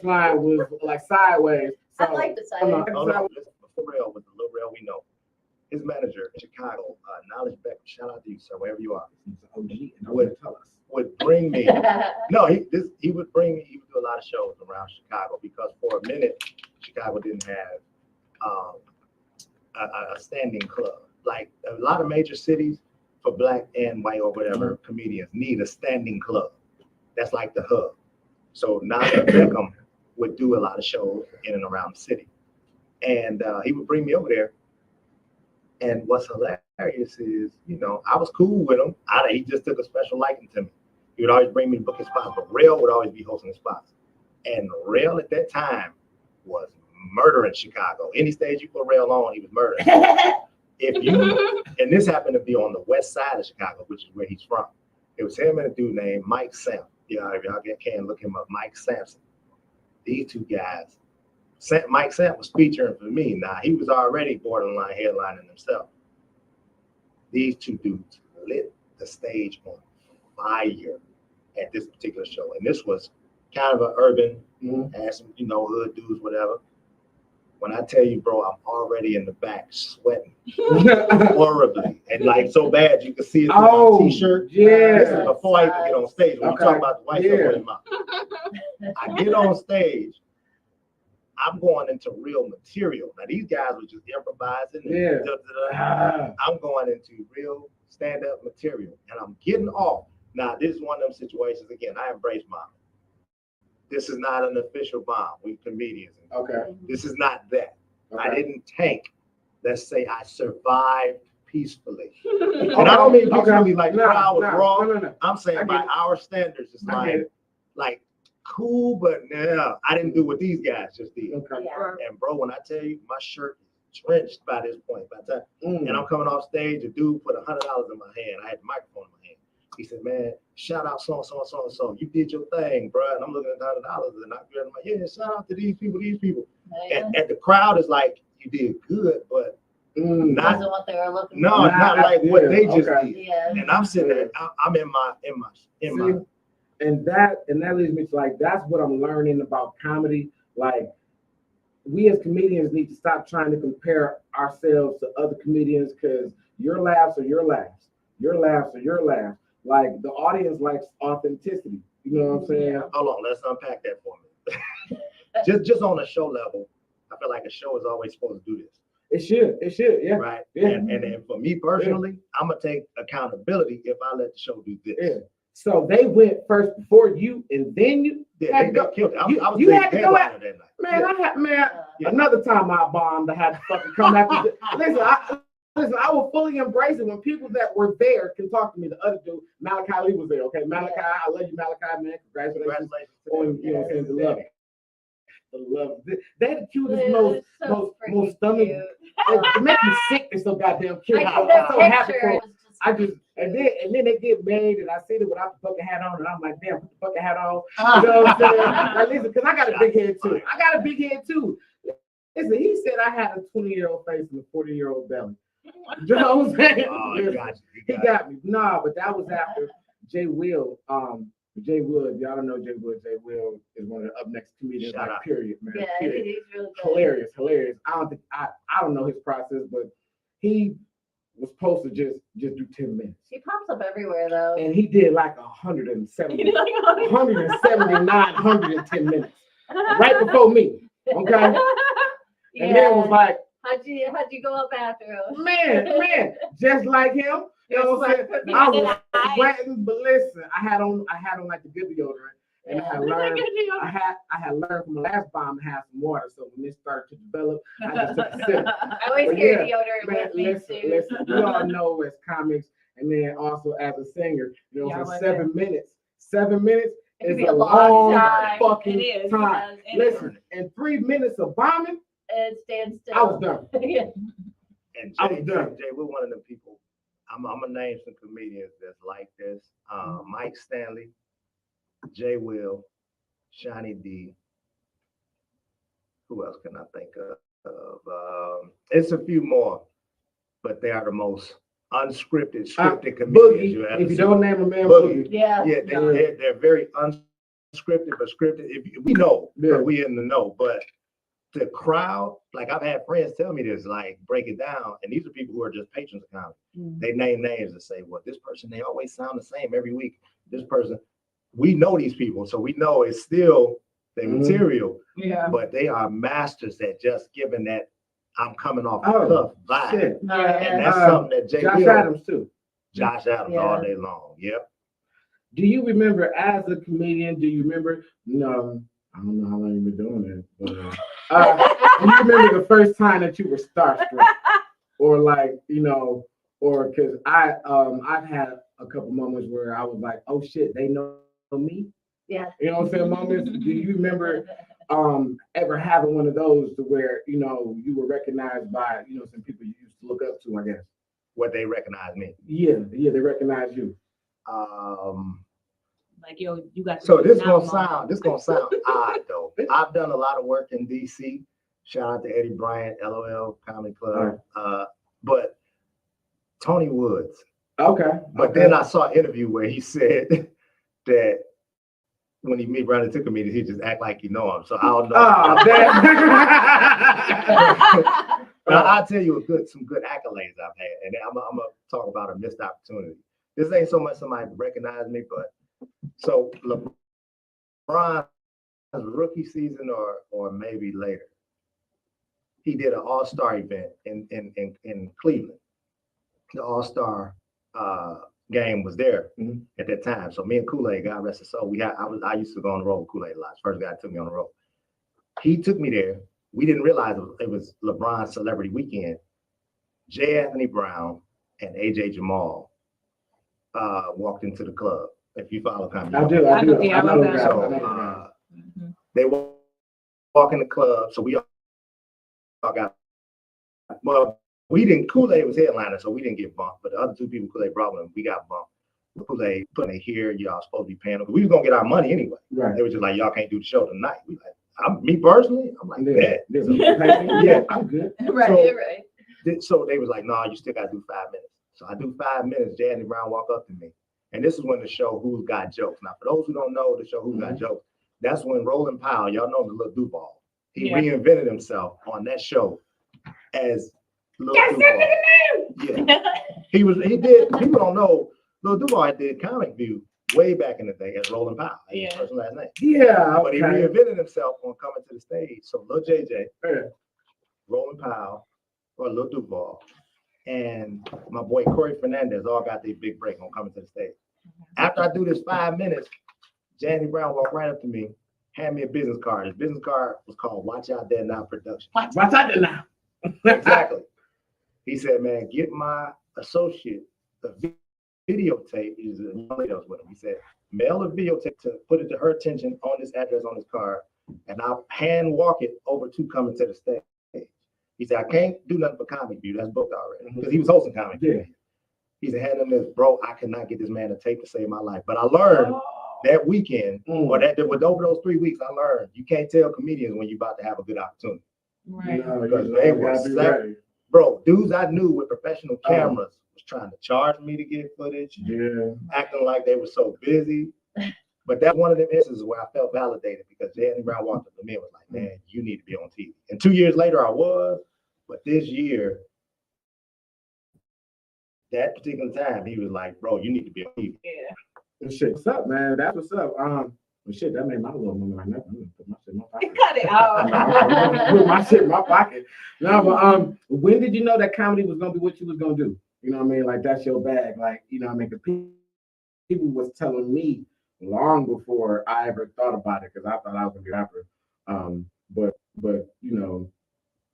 Line was like sideways. So, I like the I'm silence. not- Oh, no, listen, before Real was the little Real we know. His manager in Chicago, Knowledge Beck, shout out to you, sir, wherever you are, He's an OG, and would tell us. would bring me. No, he would bring me. He would do a lot of shows around Chicago because for a minute, Chicago didn't have a standing club. Like a lot of major cities for black and white or whatever comedians need a standing club. That's like the hub. So Nadia Beckham would do a lot of shows in and around the city, and he would bring me over there. And what's hilarious is, I was cool with him. He just took a special liking to me. He would always bring me to booking spots, but Rail would always be hosting the spots. And Rail at that time was murdering Chicago. Any stage you put Rail on, he was murdering. And this happened to be on the west side of Chicago, which is where he's from. It was him and a dude named Mike Sam. Yeah, if y'all can look him up, Mike Sampson. These two guys. Mike Sam was featuring for me. Now he was already borderline headlining himself. These two dudes lit the stage on fire at this particular show, and this was kind of an urban, had some hood dudes, whatever. When I tell you, bro, I'm already in the back sweating horribly, and like so bad you can see it through my t-shirt. Yeah. This is before I even get on stage. When you Okay. talk about the white stuff Yeah. in my mouth, I get on stage. I'm going into real material. Now these guys were just improvising. Yeah. I'm going into real stand-up material, and I'm getting off. Now this is one of them situations. Again, I embrace mom. This is not an official bomb. We comedians. Okay. This is not that. I Okay. didn't tank. Let's say I survived peacefully. Okay. And I don't mean Okay. peacefully like the crowd was raw. No. I'm saying I by get it. our standards, it's I get like cool, but no, I didn't do what these guys just did. Okay. Yeah. And bro, when I tell you, my shirt is drenched by this point. By the time, Mm. and I'm coming off stage, a dude put $100 in my hand. I had the microphone in my hand. He said, "Man, shout out so and so and so and so. You did your thing, bro." And I'm looking at $100, and I'm like, "Yeah, shout out to these people, these people." And the crowd is like, "You did good, but not Wasn't what they were looking no, for. not like what they just Okay. did." Yeah. And I'm sitting there, I'm in my. See, and that leads me to like that's what I'm learning about comedy. Like we as comedians need to stop trying to compare ourselves to other comedians because your laughs are your laughs, your laughs are your laughs. Like the audience likes authenticity. You know what I'm saying? Hold on, let's unpack that for me. just on a show level, I feel like a show is always supposed to do this. It should, yeah. Right. Yeah. And for me personally, I'm gonna take accountability if I let the show do this. Yeah. So they went first before you, and then you. Yeah, they killed it. I was You the had to go headliner out. that night. Man, Yeah. another time I bombed, I had to fucking come after. Listen, I will fully embrace it when people that were there can talk to me. The other dude, Malachi Lee, was there. Okay, Malachi, I love you, Malachi, man. Congratulations on to them. what I'm saying, the love. The love. They're the cutest, They're most freaking stomach. cute. It makes me sick. They're so goddamn cute. I I'm think that so happy picture for. is just I just and then they get made and I see it without the fucking hat on and I'm like, damn, put the fucking hat on. You know what I'm saying? Like, listen, because I got a big head too. Listen, he said I had a 20-year-old face and a 40-year-old belly. You know what I'm saying? Oh, He got me. Nah, but that was after Jay Will. Jay Will, if y'all don't know Jay Will is one of the up next comedians, Shout like out. period, man. yeah, Period. he's really good. Hilarious. I don't know his process, but he was supposed to just do 10 minutes. He pops up everywhere though. And he did like 170, 179, 110 minutes. Right before me. Okay? And then was like, how'd you go up after him? man, just like him. You know what I'm saying? I was sweating, but listen, I had on like the good deodorant. And I had learned from the last bomb to have some water. So when this started to develop, I just took a sip. I always But carry yeah, deodorant Man, with me too. listen, we all know as comics and then also as a singer, you know, Yeah, for I 7 minutes. 7 minutes It could is be a a long long time. fucking It is. time. It Listen, in 3 minutes of bombing, It stands still. I was done. Yeah. And I was done. Jay, we're one of them people. I'm gonna name some comedians that's like this. Mike Stanley, Jay Will, Shawnee D. Who else can I think of? It's a few more, but they are the most unscripted, scripted comedians Boogie, you ever if you see. don't name a man, Boogie. Boogie. Yeah. Yeah, they're very unscripted, but scripted. We know, Yeah. we in the know, but the crowd, like I've had friends tell me this, like break it down, and these are people who are just patrons of comedy. They name names and say, well, this person, they always sound the same every week. This person, we know these people, so we know it's still their material, Yeah. but they are masters at just giving that I'm coming off the Oh, cuff vibe. shit. And that's something that Jay Josh Will, Adams too. Josh Adams Yeah. all day long. Yep. Do you remember as a comedian, do you remember, no, I don't know how long you've been doing it, but do you remember the first time that you were starstruck? Or like, you know, or because I've had a couple moments where I was like, oh shit, they know me. Yeah. You know what I'm saying? Moments. Do you remember ever having one of those to where, you know, you were recognized by, you know, some people you used to look up to, I guess? What they recognize me. Yeah, they recognize you. Like, yo, you got So this now, gonna sound odd though. I've done a lot of work in DC. Shout out to Eddie Bryant, LOL Comedy Club. But Tony Woods. Okay. But then I saw an interview where he said that when he meet around and took a meeting, he just act like you know him. So I don't know. But I'll tell you some good accolades I've had, and then I'm gonna talk about a missed opportunity. This ain't so much somebody recognized me, but so LeBron's rookie season or maybe later, he did an all-star event in Cleveland. The all-star game was there at that time. So me and Kool-Aid, God rest his soul, I used to go on the road with Kool-Aid a lot. First guy took me on the road. He took me there. We didn't realize it was LeBron's celebrity weekend. J. Anthony Brown and AJ Jamal walked into the club. If you follow comedy, I do. I know that. So, they walk in the club. So we all got, well, we didn't, Kool-Aid was headliner, so we didn't get bumped. But the other two people Kool-Aid brought with him, we got bumped. Kool-Aid putting it here, y'all supposed to be paying them. We was gonna get our money anyway. Right. They were just like, y'all can't do the show tonight. We like, me personally, I'm like, yeah, I'm good. Right. So they was like, no, you still gotta do 5 minutes. So I do 5 minutes. Jay Anthony Brown walk up to me, and this is when the show Who's Got Jokes. Now, for those who don't know the show Who's Got Jokes, that's when Roland Powell, y'all know the Little Duval, he reinvented himself on that show as Little Duval. Yeah, he did. People don't know Little Duval did Comic View way back in the day as Roland Powell. His first and last name. Yeah, but he reinvented himself on coming to the stage. So Lil JJ, Roland Powell, or Lil Duval, and my boy Corey Fernandez all got their big break on coming to the stage. After I do this 5 minutes, Jazzy Brown walked right up to me, hand me a business card. His business card was called Watch Out There Now Production. Watch out there now. Exactly. He said, man, get my associate a videotape. He's a young lady that was with him. He said, mail a videotape to put it to her attention on this address on this card, and I'll hand walk it over to coming to the stage. He said, I can't do nothing but Comedy View. That's booked already. Because he was hosting Comedy View. He said, hand him this, bro, I could not get this man a tape to save my life. But I learned that weekend, or that over those 3 weeks, I learned you can't tell comedians when you're about to have a good opportunity. Right. Because they were bro, dudes I knew with professional cameras was trying to charge me to get footage, acting like they were so busy. But that's one of them instances where I felt validated because Jazzy Brown walked up to me and was like, man, you need to be on TV. And 2 years later, I was. But this year, that particular time, he was like, bro, you need to be on TV. Yeah. Shit, what's up, man? That's what's up. Well, shit, that made my little moment right now. I'm gonna put my shit in my pocket. Cut it out. Put my shit in my pocket. No, but when did you know that comedy was gonna be what you was gonna do? You know what I mean? Like that's your bag. Like, you know what I mean? 'Cause people was telling me long before I ever thought about it, because I thought I was gonna be a rapper. But you know,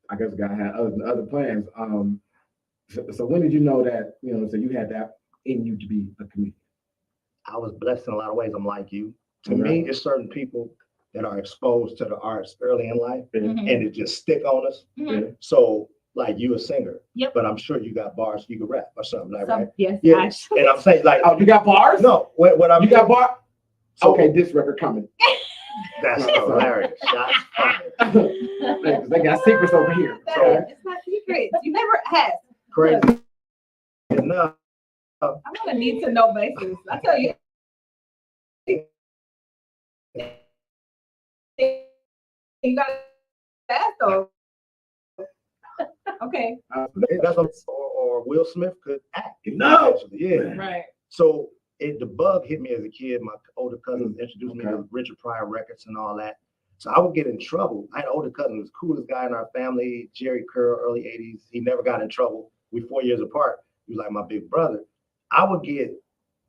I guess God had other plans. So when did you know that, you know, so you had that in you to be a comedian? I was blessed in a lot of ways. I'm like you. To me, it's certain people that are exposed to the arts early in life and it just stick on us. So like you a singer, but I'm sure you got bars you can rap or something like that. Right? Yes, yeah. actually. And I'm saying like, oh, you got bars? No, what I'm you got bars? So, okay, this record coming. That's hilarious. Shots fired. They got secrets over here. So it's not secrets. You never asked. Crazy enough. I'm on a need to know basis. I tell you. You got that though. Okay. That's what, or Will Smith could act. No. Actually. Yeah. Right. So the bug hit me as a kid. My older cousins introduced me to Richard Pryor records and all that. So I would get in trouble. I had an older cousin who was the coolest guy in our family, Jerry Kerr, early 80s. He never got in trouble. We're 4 years apart. He was like my big brother. I would get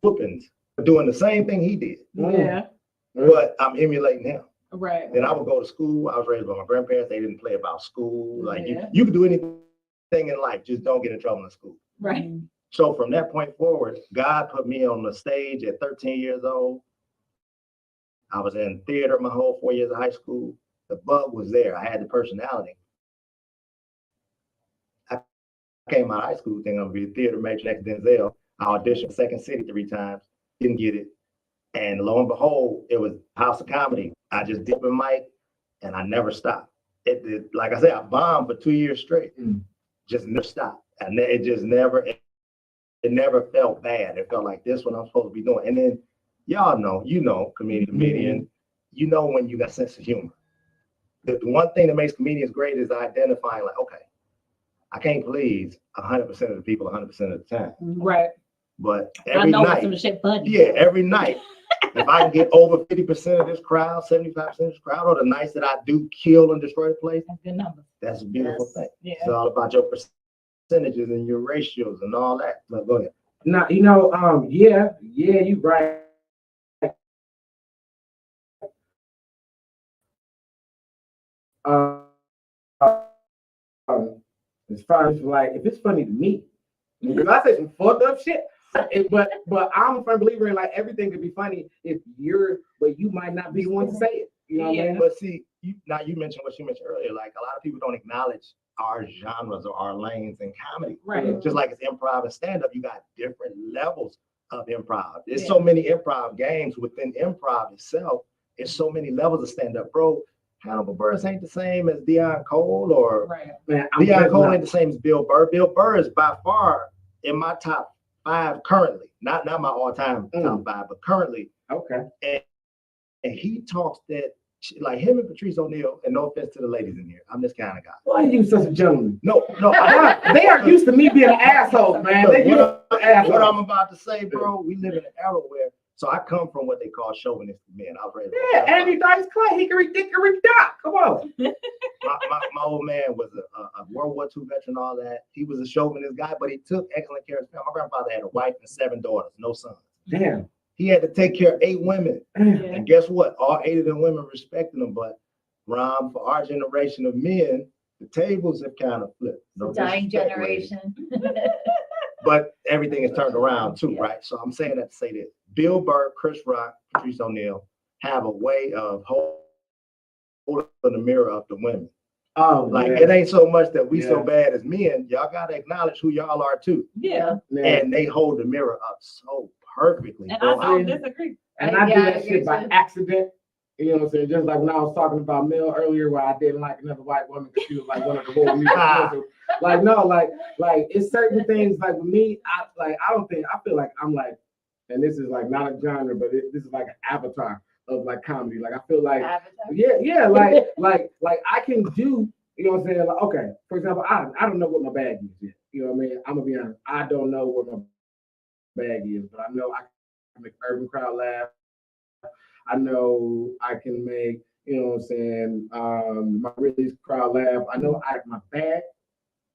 whoopings for doing the same thing he did. Yeah. But I'm emulating him. Right. Then I would go to school. I was raised by my grandparents. They didn't play about school. Like you can do anything in life, just don't get in trouble in school. Right. So from that point forward, God put me on the stage at 13 years old. I was in theater my whole 4 years of high school. The bug was there. I had the personality. I came out of high school thinking I'm gonna be a theater major next to Denzel. I auditioned Second City 3 times, didn't get it. And lo and behold, it was House of Comedy. I just did open mic and I never stopped. Like I said, I bombed for 2 years straight. Just never stopped. And it just never, it never felt bad. It felt like this what I'm supposed to be doing. And then y'all know, comedian, you know when you got a sense of humor. The one thing that makes comedians great is identifying like, okay, I can't please 100% of the people 100% of the time. Right. But every night, some shit funny. yeah, every night, if I can get over 50% of this crowd, 75% of this crowd, or the nights that I do kill and destroy the place, That's a good number. that's a beautiful thing. Yeah. It's all about your percentages and your ratios and all that. So go ahead. Now, you know, yeah, you right. As far as like, if it's funny to me, because I say some fucked up shit, but I'm a firm believer in like everything could be funny if but you might not be the one to say it. You know what I mean? But see, you mentioned what you mentioned earlier. Like a lot of people don't acknowledge our genres or our lanes in comedy. Right. Just like it's improv and stand-up, you got different levels of improv. There's so many improv games within improv itself. There's so many levels of stand-up, bro. Hannibal Buress ain't the same as Deion Cole, or man, Deion Cole ain't the same as Bill Burr. Bill Burr is by far in my top 5 currently, not my all-time top 5, but currently. Okay. And he talks that, like him and Patrice O'Neal, and no offense to the ladies in here, I'm this kind of guy. Why are you such a gentleman? No, they are used to me being an asshole, man. They used to asshole. What I'm about to say, bro, we live in an era where, so I come from what they call chauvinistic men. I was raised Andy Dice Clay, hickory dickory dock. Come on. my old man was a World War II veteran, all that. He was a chauvinist guy, but he took excellent care of his family. My grandfather had a wife and 7 daughters, no sons. Damn. He had to take care of 8 women. Yeah. And guess what? All 8 of them women respected him. But Rahm, for our generation of men, the tables have kind of flipped. No Dying disrespect, ladies. generation. But everything is turned around too, Yeah. right? So I'm saying that to say this. Bill Burr, Chris Rock, Patrice O'Neal have a way of holding the mirror up to women. Oh, Like yeah. it ain't so much that we so Yeah. bad as men. Y'all gotta acknowledge who y'all are too. Yeah. Yeah. And they hold the mirror up so perfectly. And bro. I don't disagree. And I do Yeah, I that agree shit by too. accident. You know what I'm saying? Just like when I was talking about Mel earlier, where I didn't like another white woman because she was like one of the world music. Like no, like it's certain things. Like with me, I feel like I'm like, and this is like not a genre, but this is like an avatar of like comedy. Like I feel like Avatar. yeah, like I can do. You know what I'm saying? Like, okay, for example, I don't know what my bag is yet. You know what I mean? I'm gonna be honest. I don't know what my bag is, but I know I can make urban crowd laugh. I know I can make, you know what I'm saying, my release crowd laugh. I know my bag.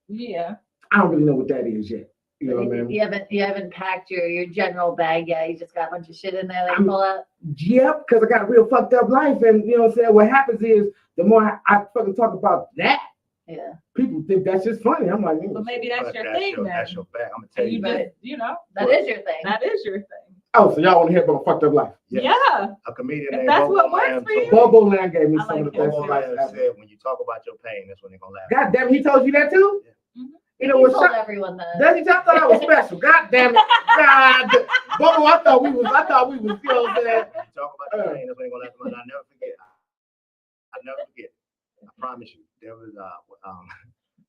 Yeah. I don't really know what that is yet. You know what I mean? You haven't packed your general bag yet. You just got a bunch of shit in there that I'm- you pull out. Yep, because I got a real fucked up life. And you know what I'm saying? What happens is the more I fucking talk about that, Yeah. people think that's just funny. I'm like, But maybe that's But your thing then. That's your back. I'm gonna tell And you. you Right. just, you know, That is your thing. that is your thing. oh, so y'all want to hear about my fucked up life? Yes. Yeah. A comedian If named that's Bobo what works Lamb for you. told- Bobo Lamb gave me I some like of the it. best Bobo advice Lamb ever. said, when you talk about your pain, that's when they're gonna laugh. God damn it, he told you that too? Mhm. You know He what? told everyone that. Does he? I thought I was special. God damn it. God. Bobo, I thought we was, you know what I'm saying? When you talk about your pain, that's when they're gonna laugh. And I never forget. I never forget. I promise you. There was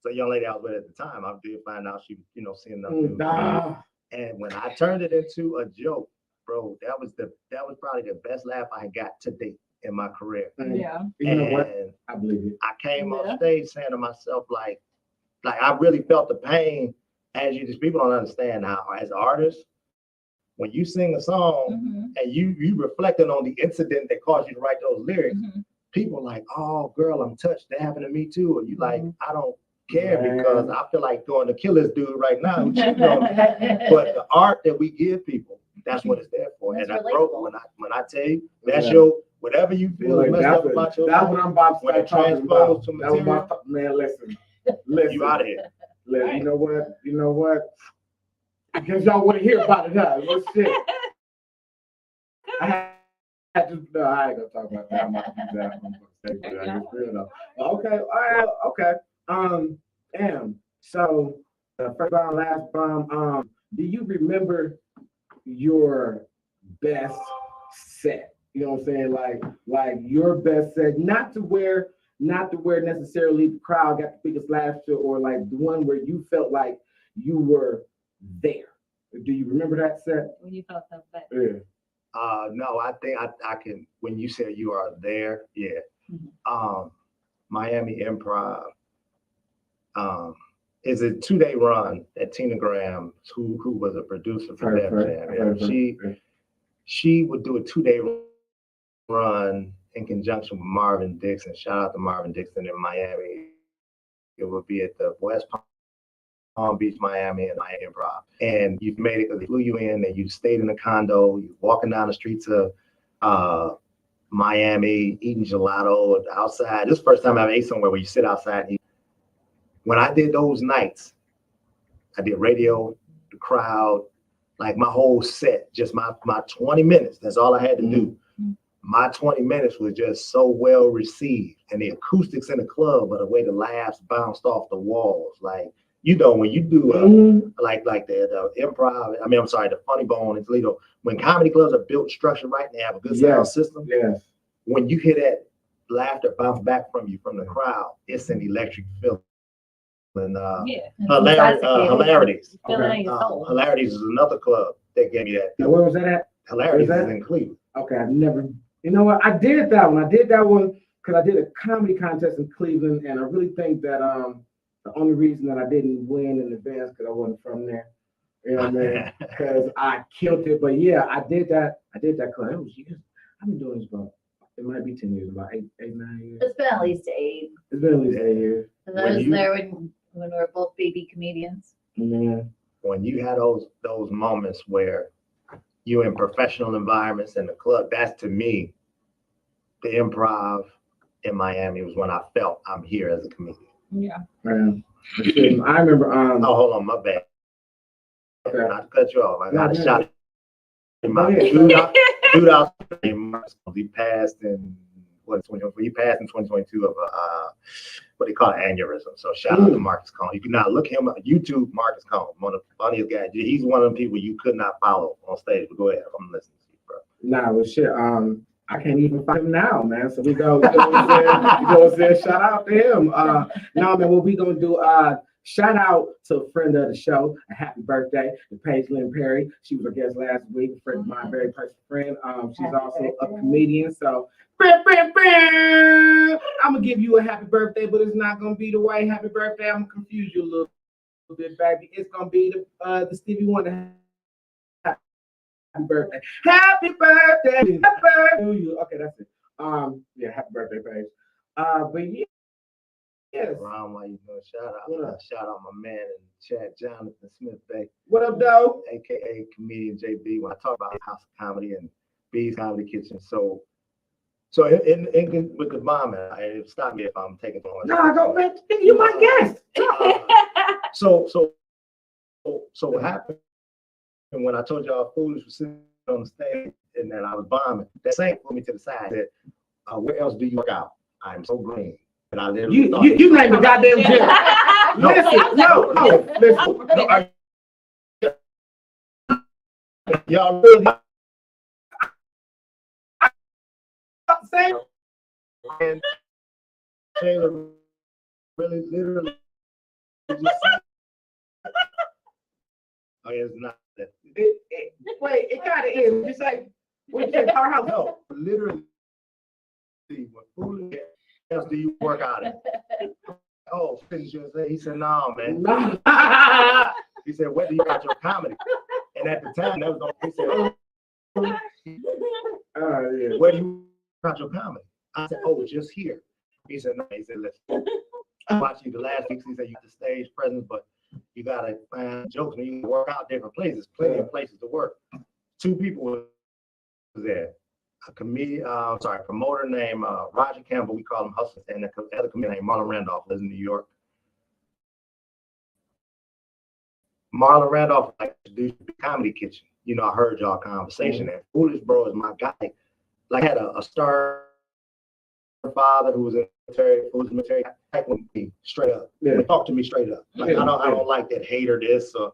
so a young lady I was with at the time. I did find out she was, seeing enough dudes. Nah. And when I turned it into a joke, bro, that was probably the best laugh I got to date in my career. Yeah. You know what? And I believe it. I came Yeah. off stage saying to myself, like I really felt the pain. As you just people don't understand how, as artists, when you sing a song Mhm. and you reflecting on the incident that caused you to write those lyrics, Mhm. people like, oh girl, I'm touched. That happened to me too. And you like, I don't care Man. because I feel like going to kill this dude right now who cheated on me. But the art that we give people, that's what it's there for. That's And I broke relatable. when I tell you that's Yeah. your whatever you feel Look, is messed up about your that's life, what I'm about to when it start talking transposed about. to That was my material, man, listen. you out of here. Listen, Right. You know what? Because y'all want to hear about it, huh? Well, shit. I had to, no, I ain't gonna talk about that. I'm not gonna do that. I'm gonna say that. It's real though. Okay, all right, okay. Damn. So, first bomb, last bomb. Do you remember your best set? You know what I'm saying? Like your best set, not to where necessarily the crowd got the biggest laugh to, or like the one where you felt like you were there. Do you remember that set? When you felt so bad. Yeah. No, I think I can. When you say you are there, yeah. Mhm. Miami Improv is a 2-day run that Tina Graham, who was a producer for Def Jam, she would do a 2-day run in conjunction with Marvin Dixon. Shout out to Marvin Dixon in Miami. It would be at the West Palm Beach, Miami, and Miami Improv. And you made it because they flew you in and you stayed in a condo. You're walking down the streets of Miami, eating gelato outside. This is the first time I ever ate somewhere where you sit outside and eat. When I did those nights, I did radio, the crowd, like my whole set, just my 20 minutes. That's all I had to do. My 20 minutes was just so well received. And the acoustics in the club, but the way the laughs bounced off the walls. Like, when you do like the improv, I'm sorry, the Funny Bone in Toledo, when comedy clubs are built structured right and they have a good sound system, Yes. when you hear that laughter bounce back from you from the crowd, it's an electric feeling. And Yeah. Hilarities. Feel it in your soul. Hilarities is another club that gave me that. Now, where was that at? Hilarities Where's is that? in Cleveland. Okay, I've never. You know what? I did that one. Because I did a comedy contest in Cleveland, and I really think that the only reason that I didn't win in advance because I wasn't from there. You know what I mean? Because I killed it. But yeah, I did that. Club. It was years. I've been doing this about. It might be 10 years, about 8, 9 years. It's been at least 8. It's been at least 8 years. And I was there when we were both baby comedians. Yeah. When you had those moments where you in professional environments in the club. That's to me, the improv in Miami was when I felt I'm here as a comedian. Yeah. I remember. Oh, hold on, my bad. Okay. Not to cut you off. I got a No, shot. My ahead. dude out he passed in he passed in 2022 of what they call an aneurysm. So shout out to Marcus Cohn. You can now look him up YouTube. Marcus Cohn, one of the funniest guys. He's one of the people you could not follow on stage. But go ahead, I'm listening to you, bro. Nah, well, shit. I can't even find him now, man. So we go. You know what I'm saying? Shout out to him. No, man. What we gonna do? Shout out to a friend of the show. A happy birthday to Paige Lynn Perry. She was a guest last week. A friend of mine, very personal friend. She's Happy also a birthday. comedian. So I'm gonna give you a happy birthday, but it's not gonna be the way happy birthday. I'm gonna confuse you a little bit, baby. It's gonna be the Stevie Wonder. Happy birthday. Happy birthday. Happy birthday to you. Okay, that's it. Yeah, happy birthday, Paige. But yeah. Yes. Rahm, why you doing? Shout What out. up? Shout out my man in the chat, Jonathan Smith Bay, What up, though? aka comedian JB. When I talk about House of Comedy and B's Comedy Kitchen, so in with the bombing, stop me if I'm taking too much. Nah, go, man. You my guest. So what happened when I told y'all foolish was sitting on the stage and then I was bombing? That same put me to the side. That where else do you work out? I'm so green. And I literally You named the goddamn gym. Listen. Y'all really Same. and Taylor really literally just said, oh, yeah, it's not that. Wait, it kind of is. You say, what you say, powerhouse? No, literally. What foolish else do you work out in? Oh, he said, no, man. He said, where do you got your comedy? And at the time, that was he said, Yeah. where do you got your comedy? I said, oh, just here. He said, no. He said, listen, watch you the last week. He said, you got the stage presence, but you got to find jokes when you work out different places, plenty of places to work. Two people were there. A comedian, promoter named Roger Campbell, we call him Hustler, and the other comedian named Marlon Randolph lives in New York. Marlon Randolph like introduced the Comedy Kitchen. You know, I heard y'all conversation there. Foolish Bro is my guy. Like, I had a star father who was in the military, like with me straight up. Yeah. Talk to me straight up. Like, I don't like that hater this or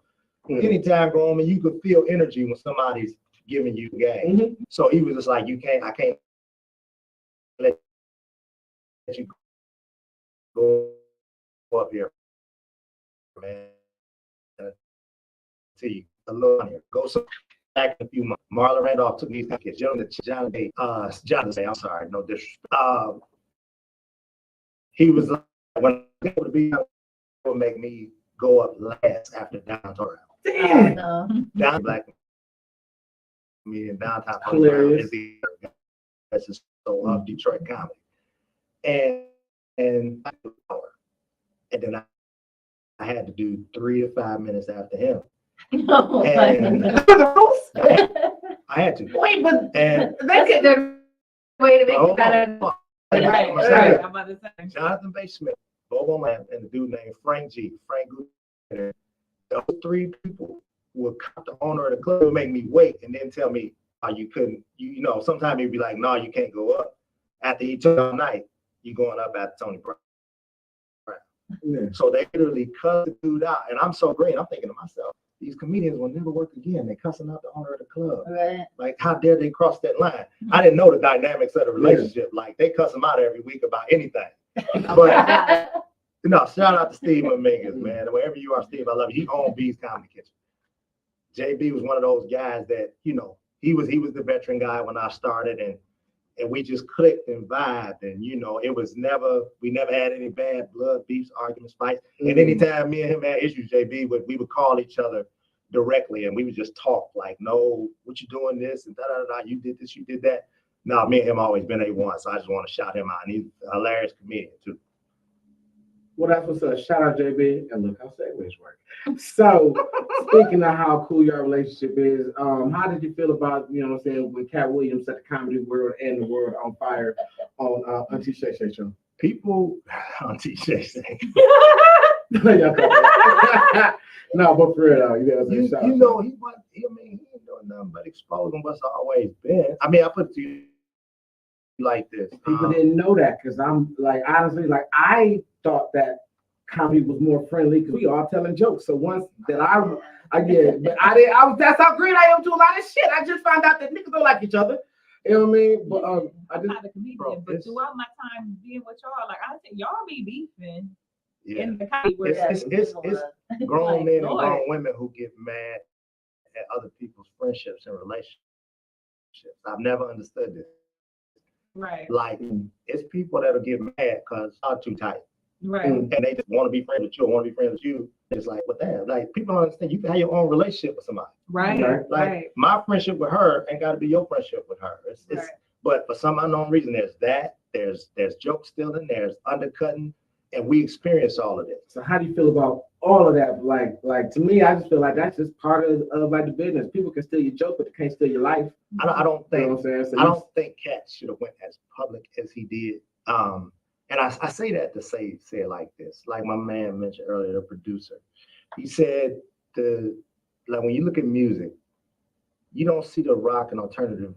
anytime going, and you could feel energy when somebody's giving you the game. So he was just like, I can't let you go up here, man. See, a little on here. Go some back in a few months. Marlon Randolph took these kids, Jonathan, I'm sorry, no disrespect. He was like, when I go to be, would make me go up last after downtown. Damn. Down black comedian downtown Hilarious. This is so of Detroit comedy. And then I had to do 3 to 5 minutes after him. No, And I had to. Wait, but And that's a good way to make hold it better. on. Right. I'm about to say. Jonathan Bay Smith, Bobo Man, and the dude named Frank Gutierrez. Those 3 people would come the owner of the club, would make me wait and then tell me, oh, you couldn't, you know, sometimes he'd be like, no, you can't go up. After he took all night, you going up at Tony Brown. yeah. So they literally cut the dude out. And I'm so green, I'm thinking to myself, these comedians will never work again. They cussing out the owner of the club. Right. Like, how dare they cross that line? I didn't know the dynamics of the relationship. Like, they cuss them out every week about anything. But no, shout out to Steve Dominguez, man. Wherever you are, Steve, I love you. He owned B's Comedy Kitchen. JB was one of those guys that, you know, he was the veteran guy when I started, and we just clicked and vibed, and you know, we never had any bad blood, beefs, arguments, fights. And anytime me and him had issues, JB we would call each other directly, and we would just talk like, no, what you doing this and da da da, you did this, you did that. No, me and him always been A1, so I just want to shout him out, and he's a hilarious comedian too. Well, that's what's up. Shout out JB, and look how segues work. So, speaking of how cool your relationship is, how did you feel about, you know what I'm saying, when Cat Williams set the comedy world and the world on fire on Auntie Shay Shay show? People, Auntie Shay Shay. No, but for real though, you know, You know, he ain't doing nothing but exposing what's always been. I mean, I put it to you like this. People didn't know that because I'm like, honestly, like I thought that comedy was more friendly because we all telling jokes. So once that I did, but that's how green I am to a lot of shit. I just found out that niggas don't like each other. You know what I mean? But I'm not a comedian, but throughout my time being with y'all, like I think y'all be beefing. Yeah. In the comedy world. It's grown Like, men and Lord. grown women who get mad at other people's friendships and relationships. I've never understood this. Right. Like, it's people that'll get mad because y'all too tight. Right. And they just want to be friends with you or want to be friends with you. It's like, what the hell? Like, people don't understand. You can have your own relationship with somebody. Right. Like, my friendship with her ain't got to be your friendship with her. It's But for some unknown reason, there's jokes still in there, there's undercutting. And we experience all of this. So how do you feel about all of that? Like to me, I just feel like that's just part of like the business. People can steal your joke, but they can't steal your life. I don't think You know what I'm saying? So I don't think Cat should have went as public as he did. And I say that to say it like this. Like my man mentioned earlier, the producer. He said like when you look at music, you don't see the rock and alternative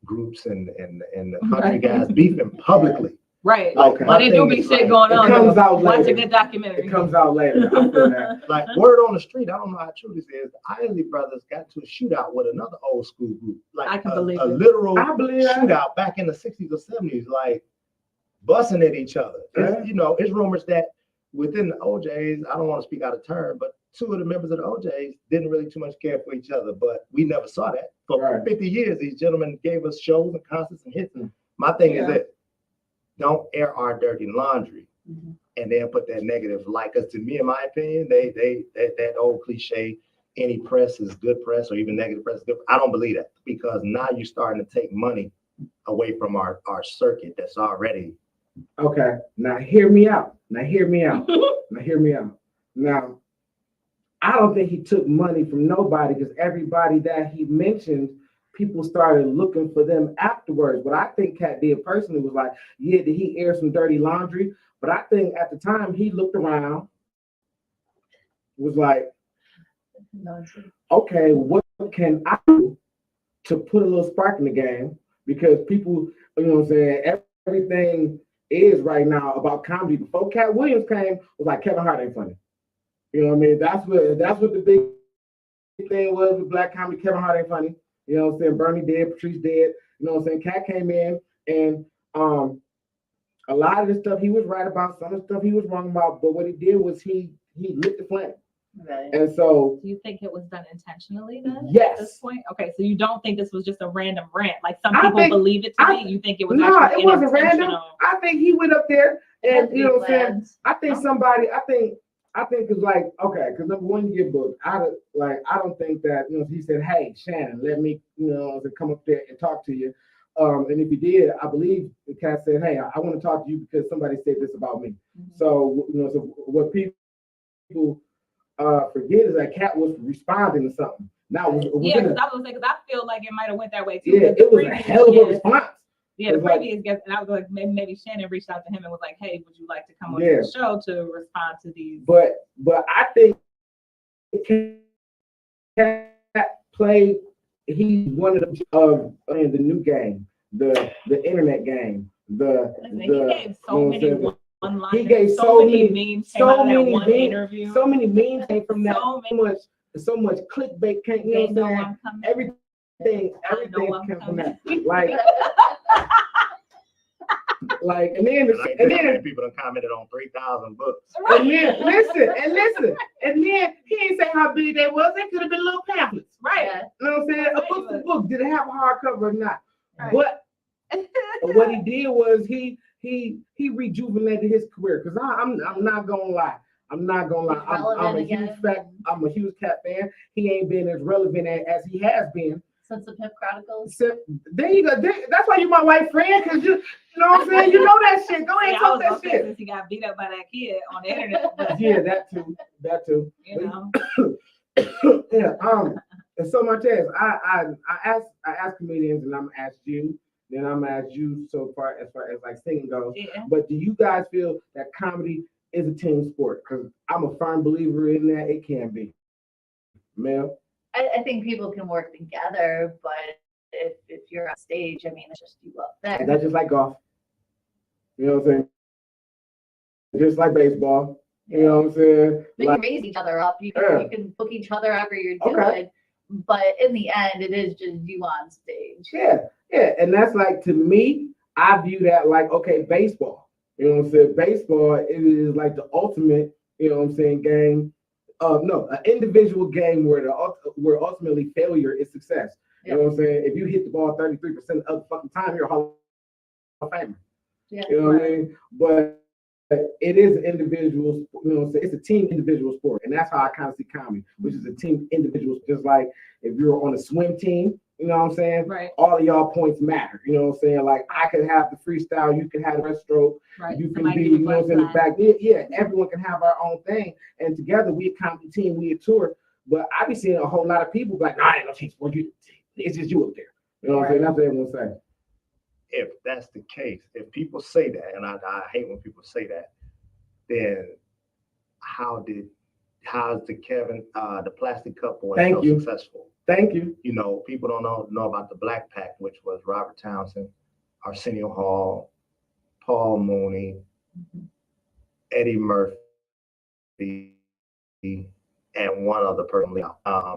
groups and the country guys beefing publicly. Right. Okay. But it do be shit going on. It comes out Watch later. a good documentary. It comes out later. I feel that. Like word on the street, I don't know how true this is. The Isley Brothers got to a shootout with another old school group. Like I can believe a it. literal I believe that. shootout back in the 60s or 70s, like busting at each other. Yeah. You know, it's rumors that within the OJs, I don't want to speak out of turn, but two of the members of the OJs didn't really too much care for each other, but we never saw that. For 50 years, these gentlemen gave us shows and concerts and hits. My thing is that don't air our dirty laundry and then put that negative light. Because to me, in my opinion, that old cliche, any press is good press or even negative press is good. I don't believe that because now you're starting to take money away from our circuit that's already. Okay. Now hear me out. Now, I don't think he took money from nobody because everybody that he mentioned, people started looking for them afterwards. What I think Cat did personally was like, yeah, did he air some dirty laundry? But I think at the time he looked around, was like, okay, what can I do to put a little spark in the game? Because people, you know what I'm saying, everything is right now about comedy. Before Cat Williams came, it was like Kevin Hart ain't funny. You know what I mean? That's what the big thing was with black comedy. Kevin Hart ain't funny. You know what I'm saying? Bernie dead, Patrice dead. You know what I'm saying? Cat came in and a lot of the stuff he was right about, some of the stuff he was wrong about, but what he did was he lit the flame. Right. And so Do you think it was done intentionally then? yes. At this point? Okay, so you don't think this was just a random rant, like some I people think- believe it to be? You think it was No, actually it wasn't random. intentional? I think he went up there and you know what I'm saying? Plans. I think it's like, okay, because number one, you get booked. I don't think that, you know, he said, hey, Shannon, let me, you know, come up there and talk to you. And if he did, I believe the Cat said, hey, I want to talk to you because somebody said this about me. So, you know, so what people forget is that Cat was responding to something. Now, Yeah, because I was gonna say, because I feel like it might have went that way too. yeah, because the it was a previous hell of a guest- response. Yeah, the It's like- previous guest, and I was like, maybe Shannon reached out to him and was like, hey, would you like to come on Yeah. to the show to respond to these? But I think Cat played. He wanted of the new game, the internet game, Listen, he gave so many one-liners. He gave so many memes came out of that one interview. So many memes came from that. So So much clickbait came. They You know know what I'm I'm coming. saying? Everything I'm came from coming. that. Like, and then People have commented on 3,000 books. And then he ain't say how big they was. They could have been little pamphlets. Right. Yeah. You know what I'm saying? A book's a book. Did it have a hardcover or not? Right. But what he did was he rejuvenated his career. Because I'm not gonna lie. I'm a huge Cat fan. He ain't been as relevant as he has been Since the Pimp Chronicles. So, there you go. That's why you my white friend, because you know what I'm saying? You know that shit. Go ahead and Yeah, I talk was that gonna say shit. since he got beat up by that kid on the internet, but Yeah, that too. you know, Yeah. And so Martez, I ask comedians, and I'm gonna ask you, then I'm gonna ask you so far as like singing goes. yeah. But do you guys feel that comedy is a team sport? Because I'm a firm believer in that it can be. Mel? I think people can work together, but if you're on stage, I mean, it's just you up And there. that's just like golf. You know what I'm saying? Just like baseball. You know what I'm saying? But Like, you raise each other up. You Yeah. can book each other however you're Okay. doing. But in the end, it is just you on stage. yeah. And that's like, to me, I view that like, okay, baseball. You know what I'm saying? Baseball, it is like the ultimate, you know what I'm saying, game. No, an individual game where ultimately failure is success. You know what I'm saying? If you hit the ball 33% of the fucking time, you're a Hall of Famer. Yeah. You know what I mean? But it is an individual, you know, it's a team individual sport. And that's how I kind of see comedy, which is a team individual. Just like if you're on a swim team, you know what I'm saying? Right. All of y'all points matter. You know what I'm saying? Like I could have the freestyle, you can have the breaststroke, Right. you can Somebody be, do the you know what I'm saying, the front back. Yeah, everyone can have our own thing. And together we a comedy team, we a tour. But I be seeing a whole lot of people like, I ain't no team sport. It's just you up there. You know what I'm saying? That's what everyone say. If that's the case, if people say that, and I hate when people say that, then how's the plastic cup boy Thank so you. successful? Thank you. You know, people don't know about the Black Pack, which was Robert Townsend, Arsenio Hall, Paul Mooney, Eddie Murphy, and one other person,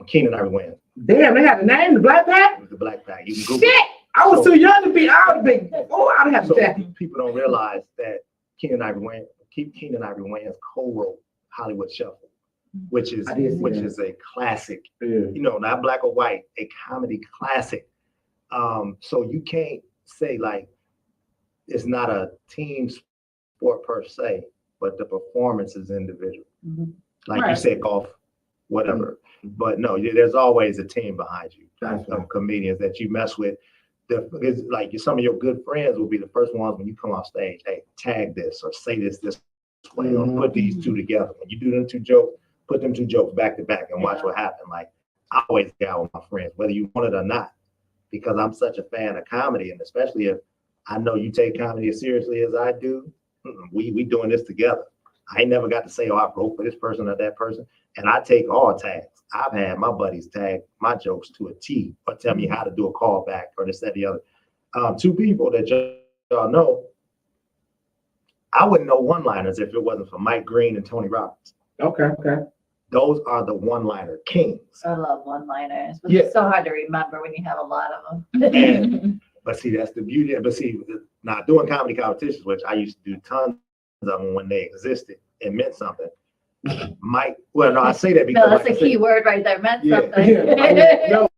Keenan Ivory Wayans. Damn, they had a name, the Black Pack? It was the Black Pack. You can Google Shit! it. I was So- too young to be out of big. Oh, I'd have So that. people don't realize that Keenan Ivory Wayans co-wrote Hollywood Shuffle, which is I did see that. a classic. Yeah. You know, not black or white, a comedy classic. So you can't say like it's not a team sport per se, but the performance is individual. Mhm. Like you Right. said, golf, whatever. But no, there's always a team behind you That's right. of comedians that you mess with. It's like some of your good friends will be the first ones when you come off stage. Hey, tag this or say this way, Mhm. or put these two together. When you do them two jokes, put them two jokes back to back and watch Yeah. what happens. Like I always get out with my friends, whether you want it or not, because I'm such a fan of comedy, and especially if I know you take comedy as seriously as I do, we doing this together. I ain't never got to say, oh, I broke for this person or that person, and I take all tags. I've had my buddies tag my jokes to a T or tell me how to do a callback or this, that, the other. Two people that y'all know, I wouldn't know one-liners if it wasn't for Mike Green and Tony Robbins. Okay. Those are the one-liner kings. I love one-liners, but Yeah. it's so hard to remember when you have a lot of them. And, but see, that's the beauty. But see, now doing comedy competitions, which I used to do tons of them when they existed, it meant something. Mike, well, no, I say that because No, that's like a I said, key word right there. Meant Yeah. something. Yeah. No,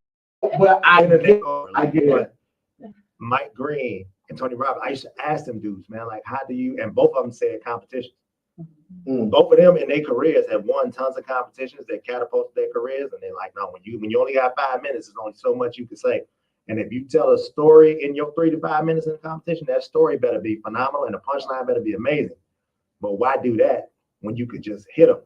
but I get it. But Mike Green and Tony Robbins, I used to ask them dudes, man, like, how do you, and both of them said competition. Mm. Both of them in their careers have won tons of competitions that catapulted their careers. And they're like, no, when you only got 5 minutes, there's only so much you can say. And if you tell a story in your 3 to 5 minutes in a competition, that story better be phenomenal and the punchline better be amazing. But why do that when you could just hit them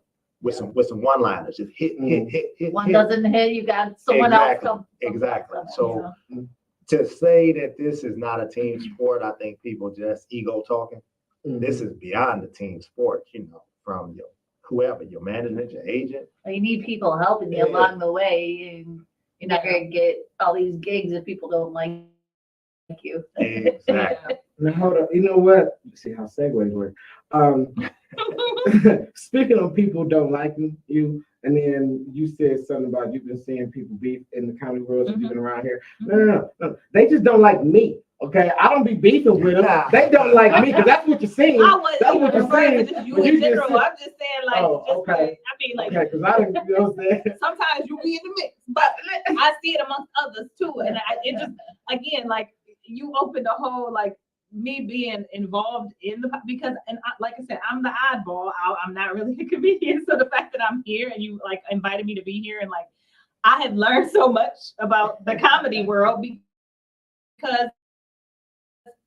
with some one-liners? Just hit. One hit. doesn't hit, you got someone else come. Exactly. from it, So you know? to say that this is not a team sport, I think people just ego talking. Mm-hmm. This is beyond the team sport, from whoever, your management, your agent. Well, you need people helping you Yeah. along the way, and you're not gonna get all these gigs if people don't like you. Exactly. Now hold up. You know what? Let's see how segues work. Speaking of people don't like you, and then you said something about you've been seeing people beef in the comedy world since you've been around here. No. They just don't like me. Okay, I don't be beefing with them. They don't like me because that's what you're saying. I was That's what you're saying. just you But in you just general. said- I'm just saying, like, Oh, just okay. like, I mean, like, Okay, because I didn't, you know what I'm saying? sometimes you be in the mix, but I see it amongst others too. And it just, again, like, you open the whole, like, me being involved in because like I said, I'm the oddball. I'm not really a comedian. So the fact that I'm here and you like invited me to be here and like, I have learned so much about the comedy world because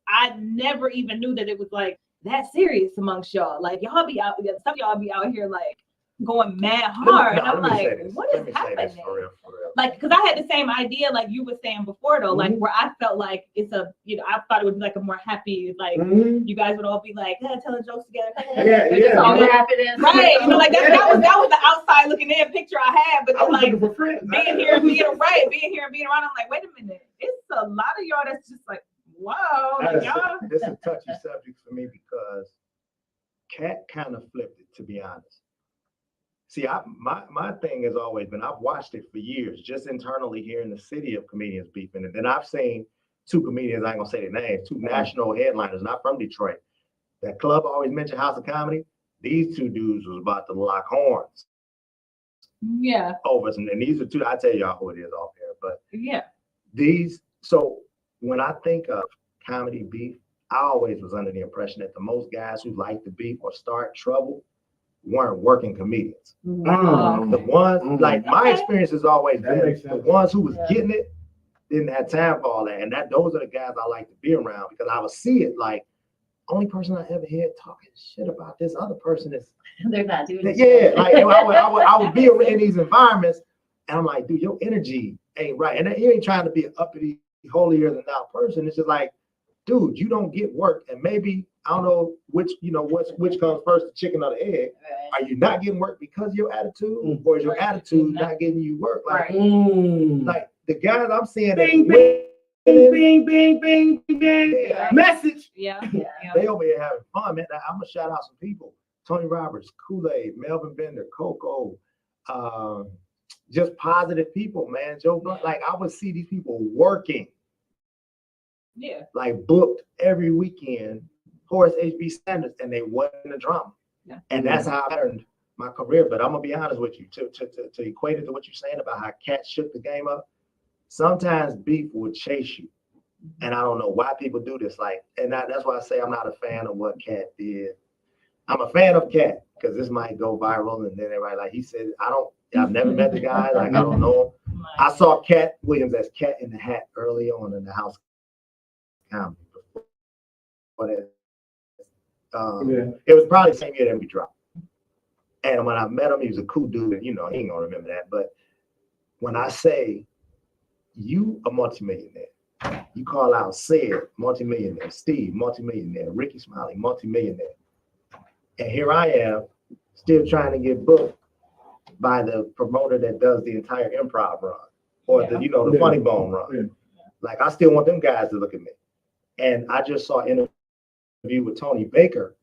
I never even knew that it was like that serious amongst y'all. Like y'all be out, some of y'all be out here like going mad hard. And I'm like, what is happening? For real. Like, because I had the same idea, like you were saying before, though, like where I felt like it's a, I thought it would be like a more happy, like you guys would all be like, telling jokes together. Yeah. All happiness. Right. Like that was the outside looking in picture I had, but I was like looking for friends. being here and being around, I'm like, wait a minute, it's a lot of y'all that's just like, whoa, like y'all. This is a touchy subject for me because Cat kind of flipped it, to be honest. See, my thing has always been, I've watched it for years, just internally here in the city of comedians beefing. And then I've seen two comedians, I ain't gonna say their names, two national headliners, not from Detroit. That club always mentioned House of Comedy. These two dudes was about to lock horns. Yeah. Over some, and these are two, I tell y'all who it is off here, but yeah. So when I think of comedy beef, I always was under the impression that the most guys who like to beef or start trouble weren't working comedians. The ones, like my experience has always been the ones who was getting it didn't have time for all that. And those are the guys I like to be around because I would see it like, only person I ever heard talking shit about this other person is They're not doing it. Yeah, like I would be in these environments and I'm like, dude, your energy ain't right. And you ain't trying to be an uppity, holier than thou person. It's just like, dude, you don't get work. And maybe I don't know which comes first, the chicken or the egg. Right. Are you not getting work because of your attitude, or is your attitude not getting you work? Like, like the guys I'm seeing, bing, bing. Yeah. Message. Yeah. They over here having fun, man. I'm gonna shout out some people: Tony Roberts, Kool-Aid, Melvin Bender, Coco, just positive people, man. Joe Blunt, like I would see these people working. Yeah. Like booked every weekend, Horace H.B. Sanders, and they wasn't a drama. Yeah. And that's how I earned my career. But I'm gonna be honest with you, to equate it to what you're saying about how Cat shook the game up, sometimes beef would chase you. And I don't know why people do this. Like, and that's why I say I'm not a fan of what Cat did. I'm a fan of Cat because this might go viral, and then everybody like he said, I've never met the guy, like I don't know him. I saw Cat Williams as Cat in the Hat early on in the House Comedy. But it was probably the same year that we dropped. And when I met him, he was a cool dude, and he ain't gonna remember that. But when I say you a multimillionaire, you call out Sid, multimillionaire, Steve, multimillionaire, Ricky Smiley, multimillionaire. And here I am, still trying to get booked by the promoter that does the entire improv run or the Funny Bone run. Yeah. Like I still want them guys to look at me. And I just saw an interview with Tony Baker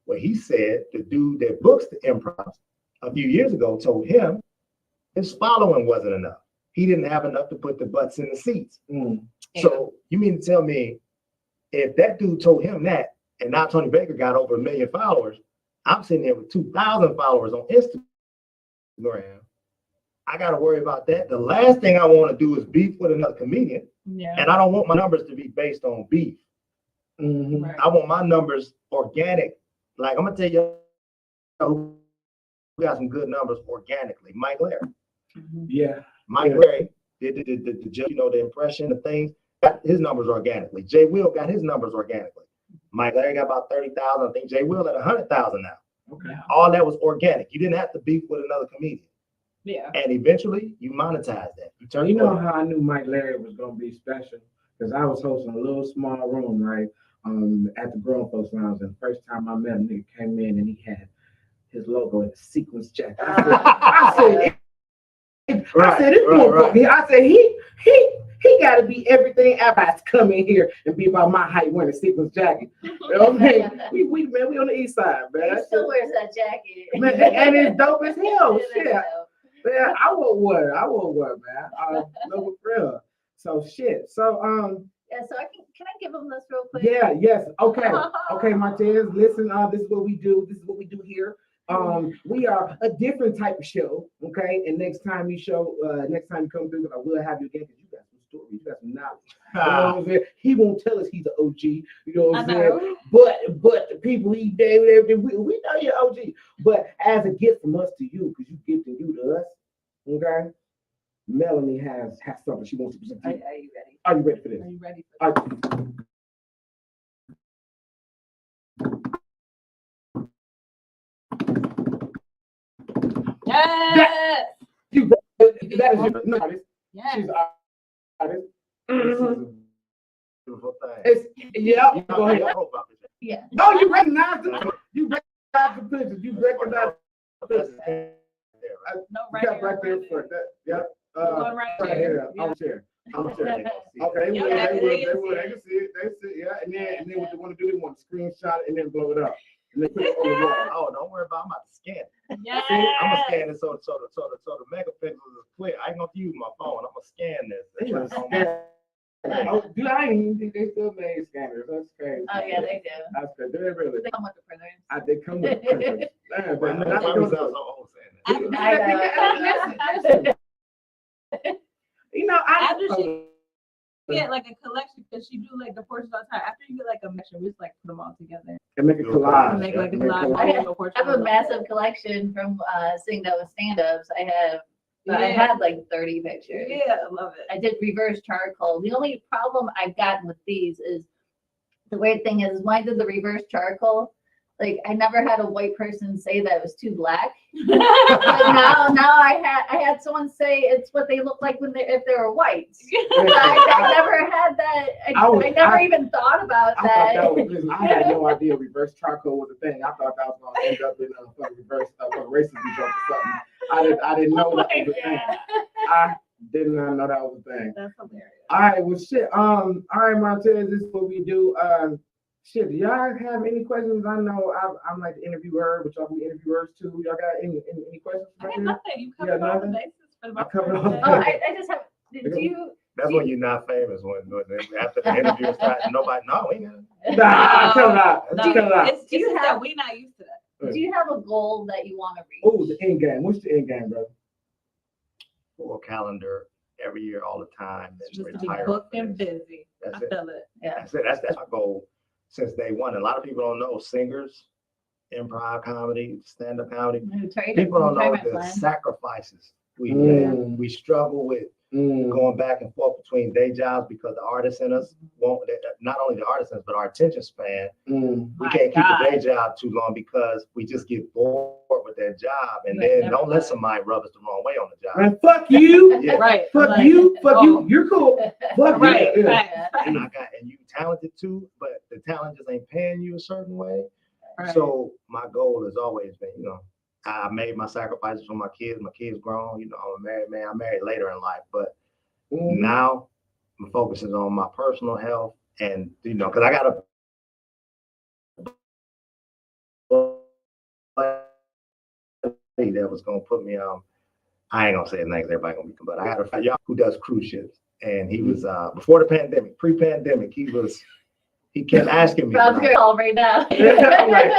where he said the dude that books the improv a few years ago told him his following wasn't enough. He didn't have enough to put the butts in the seats. So you mean to tell me if that dude told him that and now Tony Baker got over 1 million followers, I'm sitting there with 2,000 followers on Instagram. I got to worry about that. The last thing I want to do is beef with another comedian. Yeah. And I don't want my numbers to be based on beef. Right. I want my numbers organic. Like I'm going to tell you who got some good numbers organically. Mike Larry. Yeah. Mike Larry did the impression, the things, got his numbers organically. Jay Will got his numbers organically. Mike Larry got about 30,000. I think Jay Will at 100,000 now. Okay. All that was organic. You didn't have to beef with another comedian. Yeah. And eventually you monetize that. You know how I knew Mike Larry was gonna be special? Because I was hosting a little small room, right? At the Grown Folks Lounge. And the first time I met him, nigga came in and he had his logo in a sequence jacket. I said, he got to be everything Abbott's come in here and be about my height wearing a sequence jacket. You know what I mean? We on the east side, man. He still wears that jacket. Man, and it's dope as hell. Shit. Man, I want one, man. No real. So shit. So yeah, so can I give him this real quick? Yeah, yes. Okay. Okay, Martez, listen, this is what we do. This is what we do here. We are a different type of show, okay? And next time you come through, I will have you again because you got some stories, you got some knowledge. You know what I'm saying? He won't tell us he's an OG, you know what I'm saying? But the people we know you're OG. But as a gift from us to you, because you gifting you to us, okay? Melanie has something she wants to present to you. Are you ready? Are you ready for this? Are you ready for Are this? Yes. you, that is your no, artist. Yes. She's an artist. Beautiful thing. It's yeah. Go ahead. Yeah. No, you recognize the you recognize the pictures. You recognize the pictures. No, You right got here. right there for that. Yep. Going right Right there. here. Yeah. I'm share. Okay, Yeah, they they can see it. They see it. Yeah, and then what they want to do, they want to screenshot it and then blow it up. And then put it on the wall. Oh, don't worry about it. I'm about to scan it. Yes. I'm gonna scan it so the megapixels is clear. I ain't gonna use my phone. I'm gonna scan this. They gonna scan. Oh, dude, I didn't even think they still made scanners. That's crazy. Oh, yeah, they do. That's good. They really. They come with the printers. They come with printers. Man, Why but was I not so old saying that? you know, After she get like a collection, because she do like the portraits all the time. After you get like a measure, we just like put them all together. and make a collage. Make like a Make collage. I of your portraits. I have a massive collection from seeing that with stand-ups. I Yeah. had like 30 pictures. Yeah, I love it. I did reverse charcoal. The only problem I've gotten with these is the weird thing is when I did the reverse charcoal, like I never had a white person say that it was too black. But now I had someone say it's what they look like if they were white. I never had that. I never even thought about I that. thought that was, I had no idea reverse charcoal was a thing. I thought that was gonna end up in a fucking reverse racism joke or something. I didn't know that was a thing. I did not know that was a thing. That's hilarious. All right, well shit. All right, Martez, this is what we do. Shit, do y'all have any questions? I know I'm like the interviewer, but y'all be interviewers too. Y'all got any questions? I For mean, me? nothing. You covered all the bases for the I covered all the Oh, bases. I just have. Do you? That's when you're not famous. When after the interview starts, nobody. No, we not. Nah, cut it out. No, Cut it out. it's just that we're not used to that. Do you have a goal that you want to reach? Oh, the end game. What's the end game, bro? Full calendar every year, all the time. It's And just to be retire. booked and busy. That's I it. feel it. Yeah. That's it. That's my goal since day one. A lot of people don't know singers, improv comedy, stand-up comedy. People don't know the sacrifices we Mm. we struggle with going back and forth between day jobs because the artists in us won't. Not only the artists in us, but our attention span. We My can't keep a day God. job too long because we just get bored with that job, and Right, then never don't let mind. somebody rub us the wrong way on the job. Man, fuck you. Yeah. Right. Fuck like- you. Fuck Oh. you. You're cool. Fuck Right. you. Facts, And facts. and you talented too, but the talent just ain't paying you a certain way. Right. So my goal has always been, I made my sacrifices for my kids. My kids grown, I'm a married man. I married later in life, but now my focus is on my personal health and, because I got that was going to put me on, I ain't going to say his name, everybody going to be, but I had a friend who does cruise ships. And he was, before the pandemic, pre-pandemic, he kept asking me. Rob's gonna call right now. I'm like,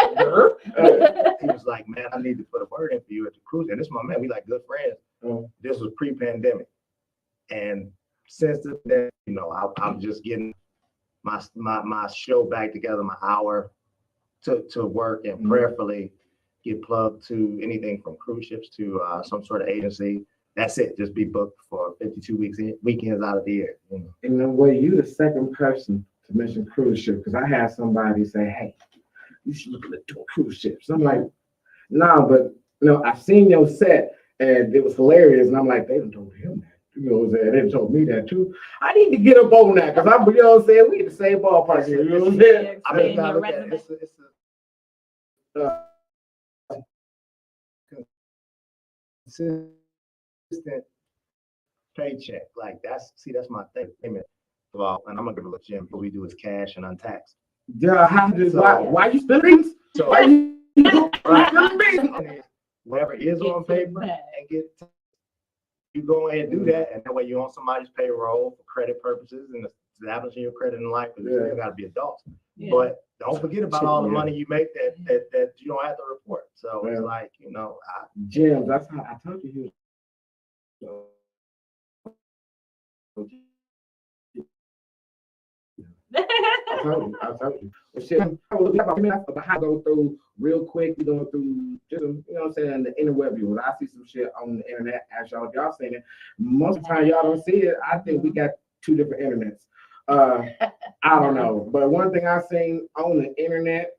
He was like, man, I need to put a word in for you at the cruise. And this is my man. We like good friends. Mm. This was pre-pandemic. And since then, I'm just getting my show back together, my hour to work and prayerfully get plugged to anything from cruise ships to some sort of agency. That's it. Just be booked for 52 weekends out of the year. In a way, you the second person to mention cruise ship because I had somebody say, "Hey, you should look at doing cruise ships." I'm like, "Nah," but I've seen your set and it was hilarious, and I'm like, "They done told him that." You know what I'm saying? They done told me that too. I need to get up on that because I'm, what I'm saying? We in the same ballpark here. You know what I'm saying? I mean, In your look at it. resume. It's a consistent paycheck. Like that's my thing. Payment. Well, and I'm gonna give it a gym. What we do is cash and untaxed. Yeah, why you spending? So Why you spending? whatever is Get on to the paper bag. and get. You go ahead and do that, and that way you're on somebody's payroll for credit purposes and establishing your credit in life. Because you still got to be adults. Yeah. But don't forget about all the Yeah. money you make that you don't have to report. So Yeah. it's like Jim, that's how I told you. I told you. Shit, about how to go through real quick. We're going through just, you know what I'm saying, the interweb views. I see some shit on the internet. Ask y'all if y'all seen it. Most of the time y'all don't see it. I think we got two different internets. I don't know. But one thing I seen on the internet,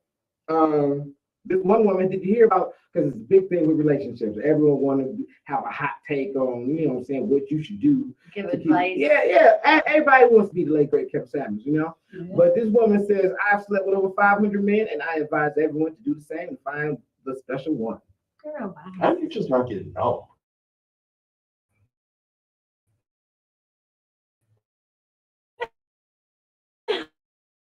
this one woman, did you hear about, because it's a big thing with relationships. Everyone want to have a hot take on, you know what I'm saying, what you should do. Give to keep- advice. Yeah. Everybody wants to be the late great Kevin Samuels, you know? But this woman says, I've slept with over 500 men, and I advise everyone to do the same and find the special one. Girl, How bye. do you just not get no?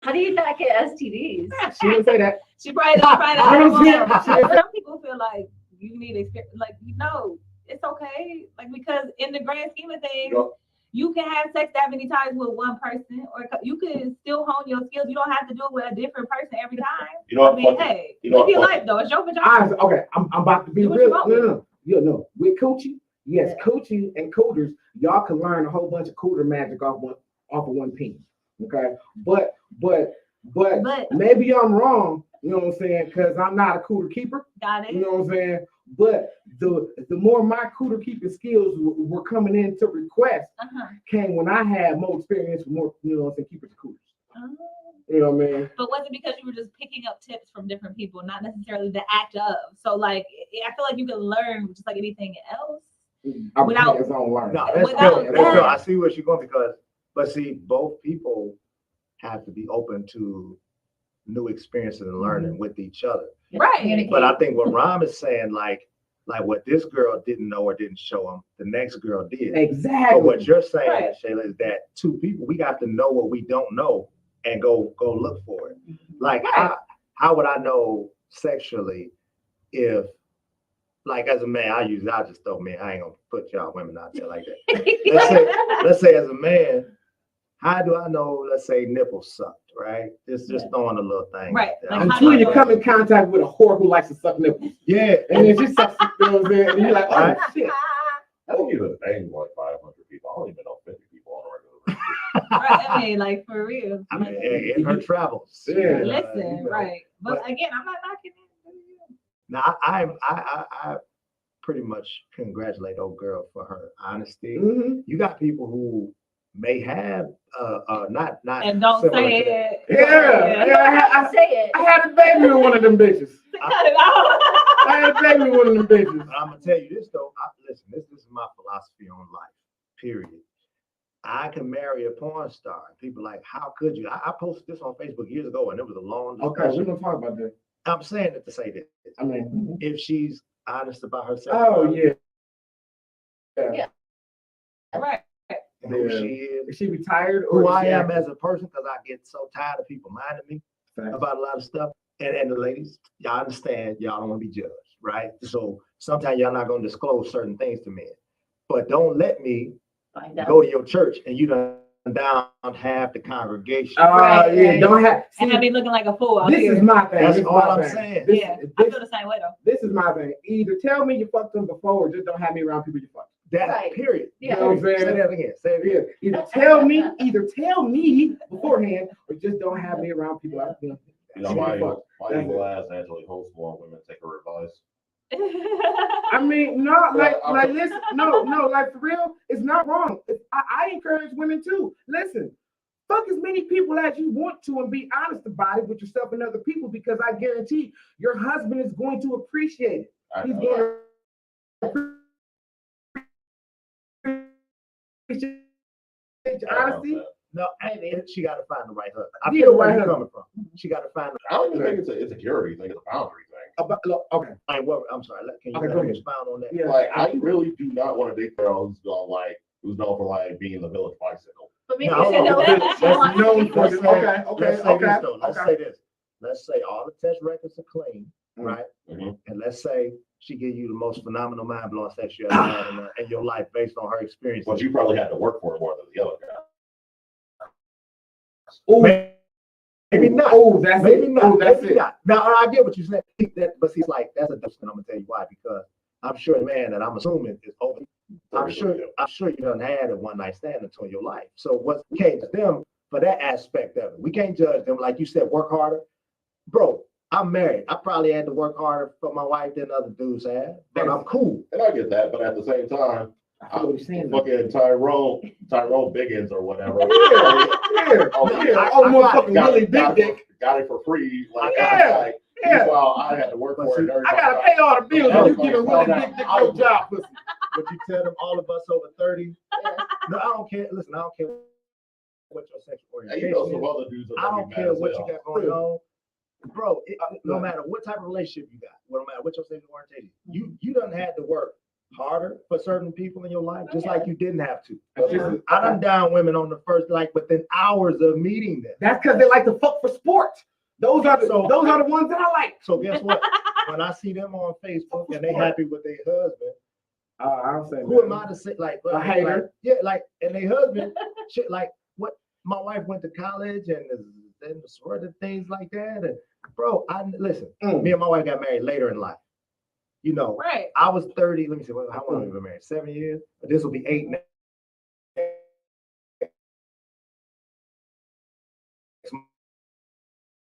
How do you not get STDs? She didn't say that. She probably don't find I don't see out. it. Some people feel like you need experience. Like, no, it's okay. Like, because in the grand scheme of things, Yep. you can have sex that many times with one person, or you can still hone your skills. You don't have to do it with a different person every time. You know I what? mean, fuck it. hey, You know live your what, life fuck though. It's your vagina. Okay, I'm about to be Do what real. you want No. No. With coochie, yes, Yeah. coochie and cooters, y'all can learn a whole bunch of cooter magic off of one penis. Okay, but maybe I'm wrong. You know what I'm saying? Because I'm not a cooter keeper. Got You it. know what I'm saying? But the more my cooter keeping skills were coming into request came when I had more experience with more, you know what I'm saying, keepers and cooters. You know what I mean? But was it because you were just picking up tips from different people, not necessarily the act of? So, like, I feel like you can learn just like anything else. I'm Without- hands-on learning. No, that's Without good. That's good. that- I see where she's going but see, both people have to be open to new experiences and learning with each other. Right. Communicate. But I think what Rahm is saying, like what this girl didn't know or didn't show him, the next girl did. Exactly. But what you're saying, Right. Shayla, is that two people, we got to know what we don't know and go look for it. Like, Right. how would I know sexually if, like, as a man, I just throw men. I ain't gonna put y'all women out there like that. Let's say as a man, how do I know, let's say, nipples sucked, right? Just throwing a little thing. Right. out there. Like, I'm how do Until you know? come in contact with a whore who likes to suck nipples. Yeah. And then she sucks, you know what I'm saying? And you're like, oh, Right. shit. I don't even name like 500 people. I don't even know 50 people on a regular basis. Right. I mean, like, for real. I mean, in her travels. Yeah. Listen, you know. right. But But- again, I'm not knocking it. Now, I pretty much congratulate old girl for her honesty. Mm-hmm. You got people who may have not And don't similar say to that. it. Yeah. You don't have to say it. I had a baby with one of them bitches. Cut it out. I had a baby with one of them bitches. But I'm gonna tell you this though. Listen, this is my philosophy on life. Period. I can marry a porn star. People like, how could you? I posted this on Facebook years ago, and it was a long Okay, we're discussion. gonna talk about that. I'm saying it to say this: I mean, if she's honest about herself, oh yeah. Yeah. Right. and who Yeah. she is, Is she retired or who is I she am active? as a person, because I get so tired of people minding me Facts. about a lot of stuff. And the ladies, y'all understand, y'all don't want to be judged, right? So sometimes y'all not gonna disclose certain things to men. But don't let me Find out. go to your church and you done down half the congregation. Oh Right, yeah, right. don't have. See, And I be looking like a fool out this here. is my thing. That's This is all my I'm thing. saying. This, Yeah, I this, feel the same way though. this is my thing. Either tell me you fucked them before, or just don't have me around people you fucked. That Right. period. Yeah. You know what I'm Say saying? that again. Say it Yeah. again. Either tell me beforehand, or just don't have me around people. You know, You know, my Fuck. evil ass actually hosts more women take her advice. I mean, no, like, I'm- like, listen, no, like for real, it's not wrong. I encourage women too. Listen, fuck as many people as you want to, and be honest about it with yourself and other people, because I guarantee your husband is going to appreciate it. I He's know. going to appreciate your I know honesty. that. No, Maybe. and she got to find the right husband. I Yeah, feel where right you're husband. coming from. She got to find. I don't even think it's a insecurity thing, it's a boundary thing. Look, okay, I'm sorry. Can you Okay, let go me ahead. expound on that? yeah, Like, I really do not want to date a girl who's known for like being the village bicycle. But maybe No, you should know let's- that. that's known for Let's this. say- Okay, Let's say this though. Let's okay. say this. Let's say all the test records are clean, Mm. right? Mhm. And let's say she give you the most phenomenal mind blowing sex you ever had in your life based on her experience. But you probably had to work for it more than the other guy. Ooh, Maybe not. Oh, that's Maybe it. not. Oh, that's Maybe it. not. Now I get what you said. But he's like, that's a difference. I'm gonna tell you why. Because I'm sure the man that I'm assuming is open. I'm sure you done had a one night stand until your life. So we can't judge them for that aspect of it. We can't judge them, like you said, work harder. bro, I'm married. I probably had to work harder for my wife than other dudes have, but I'm cool. And I get that, but at the same time, I feel what you're saying. though. fucking Tyrone Biggins or whatever. Yeah. Oh, Yeah. Oh, motherfucking Willie Big Dick. Got it for free. Like, Yeah. like, Yeah. meanwhile, I had to work But for it. see, And I gotta everybody pay all the bills and you giving Willie Big Dick no job, pussy. But you tell them all of us over 30, no, I don't care. Listen, I don't care what your sexual And orientation you know some is. other dudes. I don't care what you got going on. Bro, no matter what type of relationship you got, no matter what your sexual orientation, you done had to work harder for certain people in your life, just like you didn't have to. I done down women on the first, like within hours of meeting them. That's because they like to fuck for sports. Those are the ones that I like. So guess what? When I see them on Facebook and they happy with their husband, I don't say who am I to say like A hater. and their husband shit like what my wife went to college and the sort of things like that. And bro, listen, me and my wife got married later in life. You know, Right. I was 30. Let me see, how long have we been married? 7 years. But this will be 8 next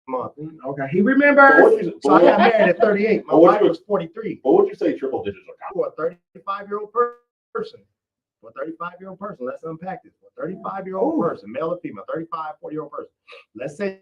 month. Okay, he remembers. So I got married at 38. My wife was 43. But would you say triple digits are common? For a 35-year-old person. For a 35-year-old person, let's unpack this. For a 35-year-old person, male or female, 35, 40-year-old person. Let's say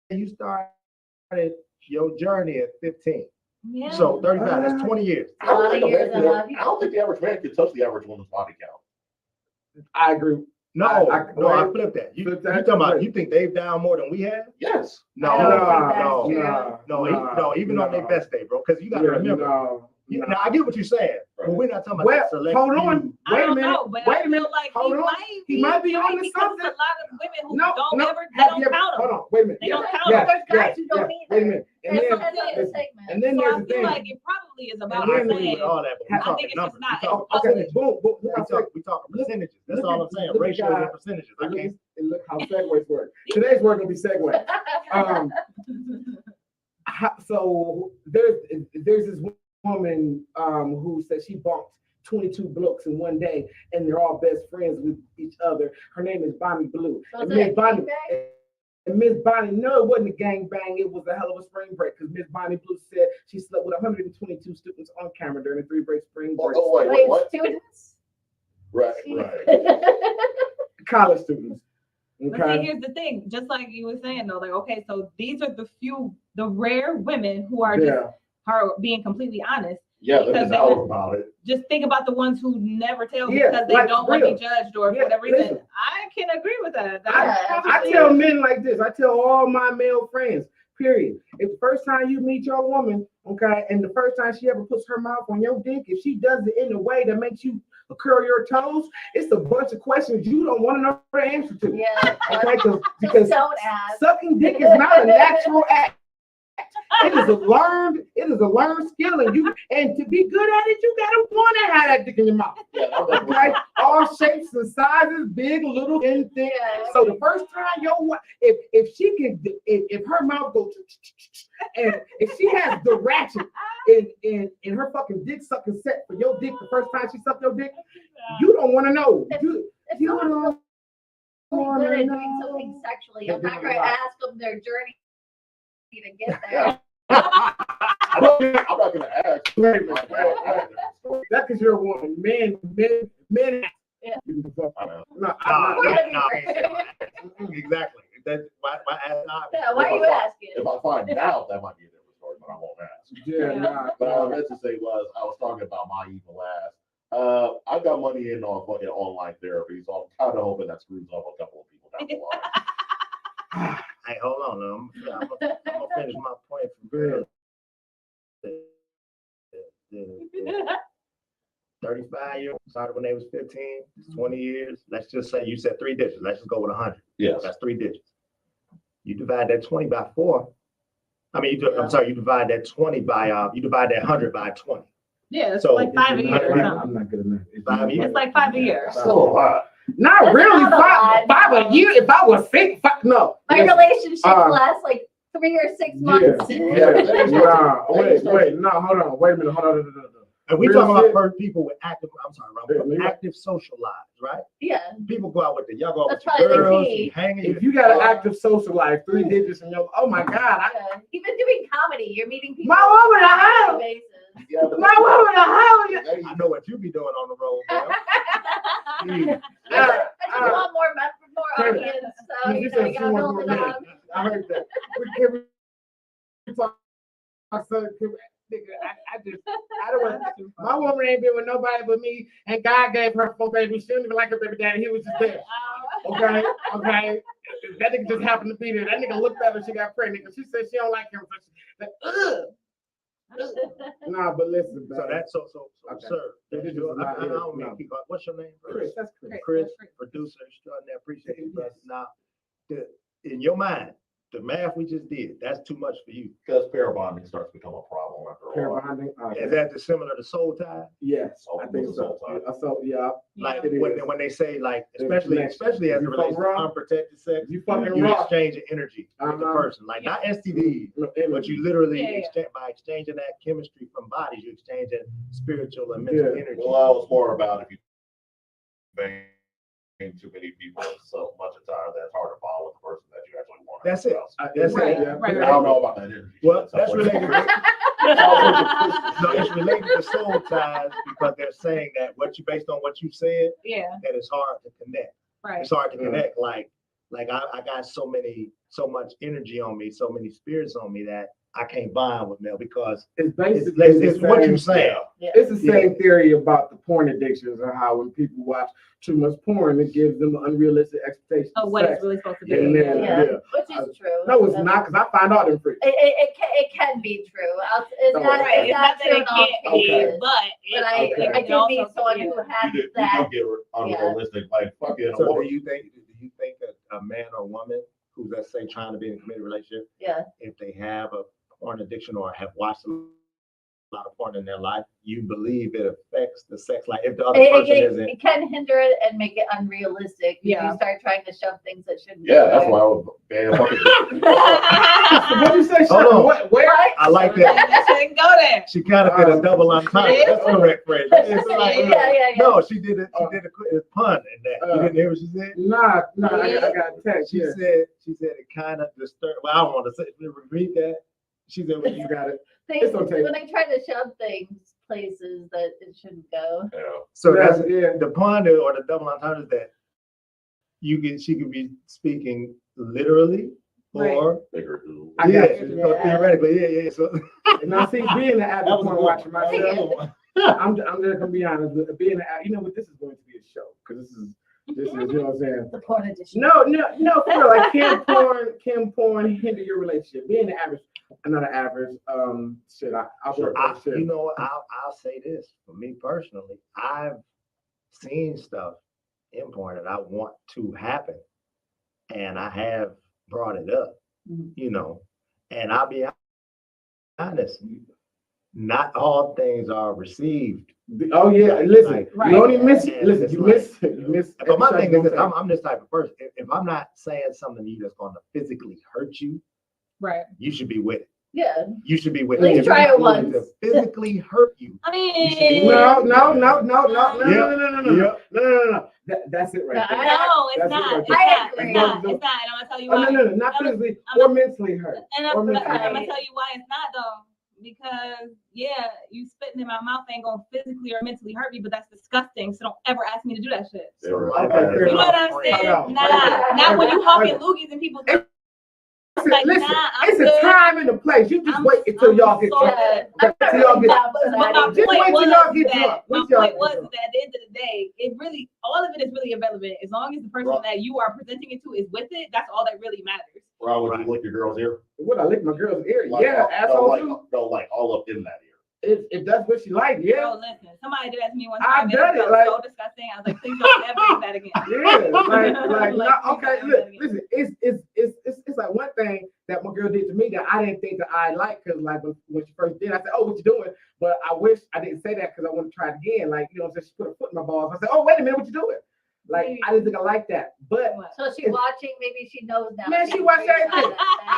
you started your journey at 15. Yeah. So 35, that's 20 years. I don't think a years man in can- love. I don't think the average man can touch the average woman's body count. I agree. No, I flipped that. You talking about, you think they've down more than we have? Yes. No, I don't think that's even on their best day, bro. Because you got to remember. Now, I get what you're saying, but we're not talking about Well, that select hold few. on. I Wait a don't minute. know, but Wait I a minute. feel like Hold on. he might be right, on to because something. there's a lot of women who No, don't no. ever, they Have don't you ever- count Hold them. on. Wait a minute. They don't count Yeah. them. There's guys who don't Wait a minute. And There's then, some That's Listen, the segment. and then So there's I the feel thing. like it probably is about And I the agree with same. all that, but I we're talking think it's just numbers. not- We talking Okay, percentages. boom, boom. We talking percentages. That's look all at- I'm saying. look at Ratios God. and percentages. I can't. Look how segues work. Today's word gonna be segue. So there's this woman who said she bumped 22 blokes in one day, and they're all best friends with each other. Her name is Bonnie Blue. Was And it Miss a Bonnie, gangbang? and Miss Bonnie, no, it wasn't a gangbang. It was a hell of a spring break because Miss Bonnie Blue said she slept with 122 students on camera during the 3-break spring break. Oh, wait, Wait, what? students? Right. College students. But see, Okay. here's the thing, just like you were saying though, like, okay, so these are the rare women who are Yeah. are being completely honest. Yeah, Because there's they hours were- about it. Just think about the ones who never tell Yeah, because they like, don't want to real. be judged or for Yeah, whatever reason. listen. I can agree with that. I tell men like this. I tell all my male friends, period. If the first time you meet your woman, okay, and the first time she ever puts her mouth on your dick, if she does it in a way that makes you curl your toes, it's a bunch of questions you don't want to know the answer to. Yeah. Okay, because Don't ask. sucking dick is not a natural act. It is a learned skill, and to be good at it, you gotta want to have that dick in your mouth. Yeah, Okay, all shapes and sizes, big, little, and thin. So the first time if she can, if her mouth goes, and if she has the ratchet in her fucking dick sucking set for your dick the first time she sucked your dick, you don't want to know. If You someone's don't really good at doing know. something sexually, They're I'm not doing going a to lot. ask them their journey to get there. I'm not gonna ask. Wait a minute. That's because you're a woman. Men. Yeah. I know. No, Exactly. That's why ask not. Yeah, why are you asking? If I find out, that might be a different story, but I won't ask. Yeah, nah. But what I meant to say was, I was talking about my evil ass. I've got money in on fucking online therapy, so I'm kind of hoping that screws up a couple of people down the line. Hey, hold on. I'm gonna finish my point for real. The 35-year-old started when they was 15, 20 years. Let's just say you said 3 digits. Let's just go with 100. Yes. That's 3 digits. You divide that 20 by 4. I mean, you divide that 20 by you divide that 100 by 20. Yeah, it's So, like 5 a year or I'm something. not good enough. 5 years. It's like 5 a year. That's still a lot. Not That's really. not a lot. Five a year. If I was sick, no. My Listen, relationship Uh, lasts like 3 or 6 months. Nah, wait, no, hold on. Wait a minute. Hold on. And we Real talking about shit. first people with active, I'm sorry, Rob, Yeah. active social lives. right? Yeah. People go out with y'all go out That's with probably your the girls, key. you hanging. If you got an active social life, 3 digits in your, oh my God, Yeah. Even doing comedy, you're meeting people. My woman, on a I daily basis. Yeah, but my woman, how you? I know what you be doing on the road, man. I just want more audience, so You you said know, you she gotta wants build more it men. up. I heard that. Can we talk? I said, nigga, I don't want. My woman ain't been with nobody but me, and God gave her 4 babies. She didn't even like her baby daddy. He was just there. Okay. That nigga just happened to be there. That nigga looked at her. She got pregnant because she said she don't like him. So she like, ugh. Nah, but listen, So that's so Okay. sir. This That's is your, not I it. don't mean No. keep on. What's your name? Chris, that's Chris. Chris, producer extraordinaire. Appreciate you, brother. Now, in your mind, the math we just did, that's too much for you. because pair bonding starts to become a problem after a Pair while. bonding. Is that similar to soul tie? Yes, So, I think what's a so. soul tie? So yeah, Like it is. when they say like, There's especially connection. as it You relates fuck to raw, unprotected sex, you fucking you raw. exchange energy with the Uh-huh. person, like not STDs, No, but you literally Yeah, yeah. exchange by exchanging that chemistry from bodies, you exchanging spiritual and mental Yeah. energy. Well, it's more about if you bang too many people so much of the time that it's hard to follow the person that you actually want. That's it. That's Right, it. Yeah. right, I don't know about that energy. Well, Sounds that's like- related. No, it's related to soul ties because they're saying that based on what you said, Yeah, that it's hard to connect. right. It's hard to Yeah. connect. Like I got so much energy on me, so many spirits on me that I can't bond with Mel because It's it's basically the what same- you saying. Yeah. It's the same theory about the porn addictions and how when people watch too much porn, it gives them unrealistic expectations. Oh, of what it's sex. really supposed to be. And then, Yeah. yeah. Which is true. No, it's not, because I find out them freaks. It can be true. It's Oh, not, okay. it's It's not not true that in it all can't be, cases. but But Okay. I did also- meet someone who had You that. do get unrealistic, like fucking. So do you think a man or woman who's, let's say, trying to be in a committed relationship, Yeah. if they have a porn addiction or have watched a lot of porn in their life, you believe it affects the sex life if the other person isn't? It can hinder it and make it unrealistic. Yeah. You start trying to shove things that shouldn't. be Yeah, that's there. why I was bad fucking. What you say, Hold Sean? on. What? Where? I like that. Shouldn't go there. She kind of did a double entendre. That's the correct phrase. It's like, Yeah. no, she did it. She did a pun in that. You didn't hear what she said? Nah, I got a text. She Yeah. said it kind of disturbed. Well, I don't want to say. Read that. She said, "Well, you got it." It's okay. When they try to shove things places that it shouldn't go. Yeah. So that's yeah. the pun or the double entendre is that she could be speaking literally or Bigger dude. I got you. so theoretically, yeah. So And I see being an avid that was a porn good watcher one. That was a myself. good one. I'm just gonna be honest. Being an you know what, this is going to be a show because this is you know what I'm saying. The porn edition. No, for real, like can porn hinder your relationship? Being the average, not an average. Shit, I'll Sure. You know what? I'll say this for me personally. I've seen stuff in porn that I want to happen, and I have brought it up. Mhm. You know, and I'll be honest. Not all things are received. Oh yeah, listen, Right. you only miss. And Listen, it's you like, miss. But my thing is every that time. I'm this type of person. If I'm not saying something to you that's going to physically hurt you, Right. you should be with it. Yeah. You should be with At it. least If try it's it going to once. physically hurt you. I You should be mean, with No. Yeah. That's it right No, there. no, it's That's not. it It's right not. there. It's not. It's not. And I'm gonna tell you Oh why. no, not I'm- physically I'm- or mentally hurt. And Or I'm mentally gonna hurt. tell you why it's not though. Because yeah, you spitting in my mouth ain't gonna physically or mentally hurt me, but that's disgusting. So don't ever ask me to do that shit. They were Okay, like, fair You know what I'm Hold saying? on. Nah, not when you hawking loogies and people. Listen, nah, I'm it's a good. time and a place. You just I'm- wait until I'm y'all get so drunk. good. I'm not Till y'all really get- down for But that my either. Just point wait till was y'all get that drunk. my Once y'all point get was drunk. that at the end of the day, it really all of it is really irrelevant. As long as the person Right. that you are presenting it to is with it, that's all that really matters. Ron, would you lick your girl's ear? Would I lick my girl's ear? Like, Yeah, no, asshole like, too. no, like all up in that ear. If that's what she like, yeah. Bro, listen, somebody did that to me one I've time. done it, felt like- so disgusting. I was like, please don't ever do that again. Yeah, like, Like, no, okay, look, listen, it's like one thing that my girl did to me that I didn't think that I liked, because like when she first did, I said, oh, what you doing? But I wish I didn't say that because I want to try it again. Like, you know, she put her foot in my balls. I said, oh, wait a minute, what you doing? Like, I didn't think I liked that. But So she's watching, maybe she knows now. Man, she watched everything.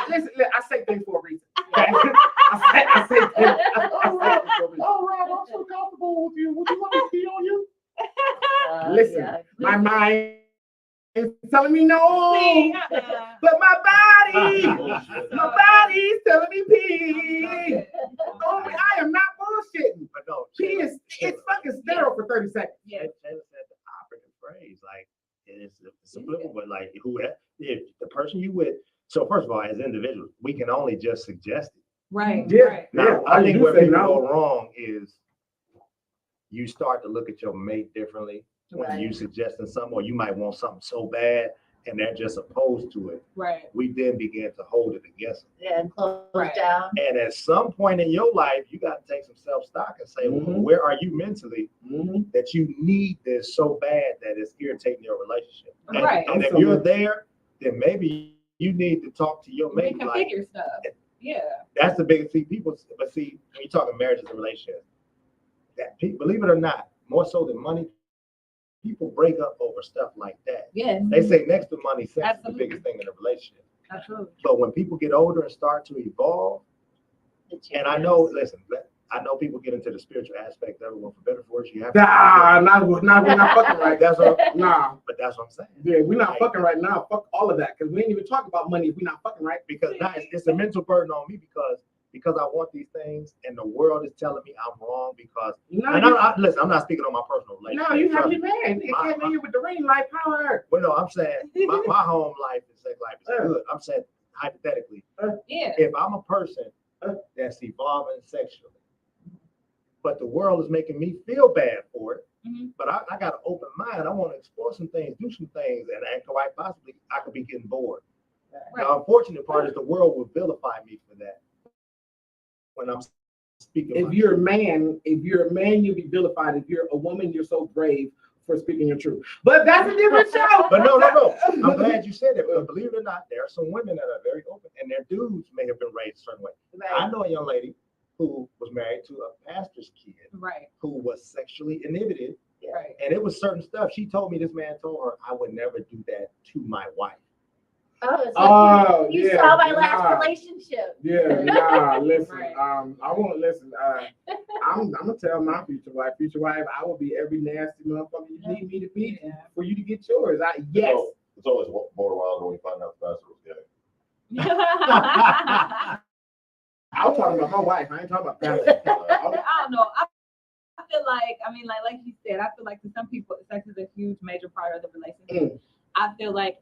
listen, I say things for a reason. I say things. I say things for a reason. Oh, Rob, I'm so comfortable with you. Would you want me to pee on you? Listen, Yeah. my My mind is telling me no. See, But my body's telling me Okay. pee. Oh, I am not bullshitting. But no, Pee is it's fucking sterile for 30 seconds. Yeah. Taylor said the operative phrase, like it's subliminal, but like if the person you with. So first of all, as individuals, we can only just suggest it. Right. Yeah. Right. Now, all I you think do where say people no. go wrong is you start to look at your mate differently when Right. you suggesting something, or you might want something so bad and they're just opposed to it. Right. We then begin to hold it against them. Yeah, and close Right. down. And at some point in your life, you got to take some self-stock and say, well, Mhm. where are you mentally Mhm. that you need this so bad that it's irritating your relationship? And, Right. and if I'm you're so- there, then maybe you need to talk to your mate. Like, Reconfigure stuff. Yeah. that's the biggest thing. People, but see, when you talking marriages and relationships, that believe it or not, more so than money, people break up over stuff like that. Yes. They say next to money, sex is the Absolutely. biggest thing in a relationship. Absolutely. But when people get older and start to evolve, and I know, listen, I know people get into the spiritual aspect of it. Well, for better or for worse, you have to. We're not fucking right. That's what, Nah. but that's what I'm saying. Yeah, we're not Like, fucking right now. Fuck all of that. Because we ain't even talk about money if we're not fucking right. Because now it's a mental burden on me because I want these things and the world is telling me I'm wrong because. No, And you, listen, I'm not speaking on my personal relationship. no, you have Trust to be me. mad. It came in here with the ring light power. Well, no, I'm saying my home life and sex life is good. I'm saying hypothetically, Yeah. if I'm a person that's evolving sexually, but the world is making me feel bad for it, Mhm. but I got an open mind. I want to explore some things, do some things, and quite possibly I could be getting bored. Right. The unfortunate part is the world will vilify me for that when I'm speaking. If you're a man, you'll be vilified. If you're a woman, you're so brave for speaking your truth. But that's a different show. But no. I'm glad you said it. But believe it or not, there are some women that are very open, and their dudes may have been raised a certain way. I Right. know a young lady who was married to a pastor's kid Right. who was sexually inhibited, Right. and it was certain stuff. She told me this man told her, "I would never do that to my wife." Oh, it's Oh, like you yeah, saw my last nah. relationship. Yeah, nah, listen. Right. I won't listen. I'm gonna tell my future wife, I will be every nasty motherfucker you need me to be Yeah. for you to get yours. Yes. So, it's always more wild when we find out the pastor was gay. I'm talking about my wife. I ain't talking about pastor. I don't know. I feel like, like you said, I feel like to some people, sex is a huge major part of the relationship. I feel like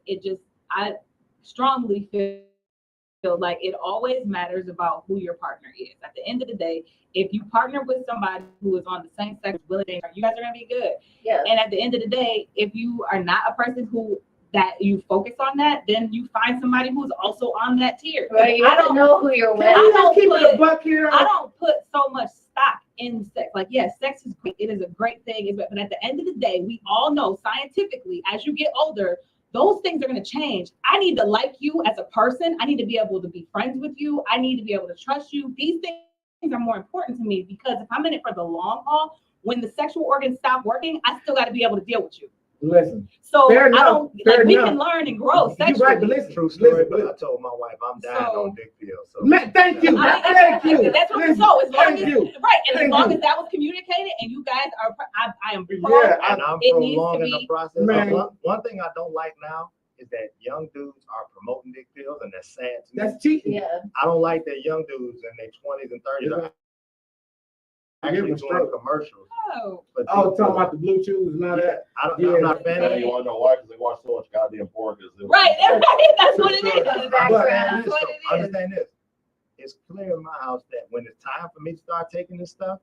I strongly feel like it always matters about who your partner is. At the end of the day, if you partner with somebody who is on the same sex ability, you guys are gonna be good. Yeah. And at the end of the day, if you are not a person who that you focus on that, then you find somebody who's also on that tier. Right. You I have to don't know who you're with. Can we just don't keep it a put- buck here? I don't put so much stock in sex. Like, yes, sex is great. It is a great thing. But at the end of the day, we all know scientifically, as you get older, those things are going to change. I need to like you as a person. I need to be able to be friends with you. I need to be able to trust you. These things are more important to me because if I'm in it for the long haul, when the sexual organs stop working, I still got to be able to deal with you. Listen. So Fair I enough, don't fair like we enough. can learn and grow You're sexually. right, but listen. True story, Listen, but I told my wife I'm dying So- on dick pills. So Man, thank you. I mean, Thank you. That's what Listen, so as long thank as you. right, and Thank as long you. as that was communicated, and you guys are, I am pro. Yeah, and I'm it needs to prolonging the be process. Man. One thing I don't like now is that young dudes are promoting dick pills, and that's sad to me. That's cheating. Yeah. I don't like that young dudes in their 20s and 30s are actually Give 'em doing stroke. commercials. Oh, for Oh, dick talking pills. about the blue chews and all that. I'm not a fan of And you want to know why? Because they watch so much goddamn porn. right, that's what it is. The background. That's what it is. Understand this. It's clear in my house that when it's time for me to start taking this stuff,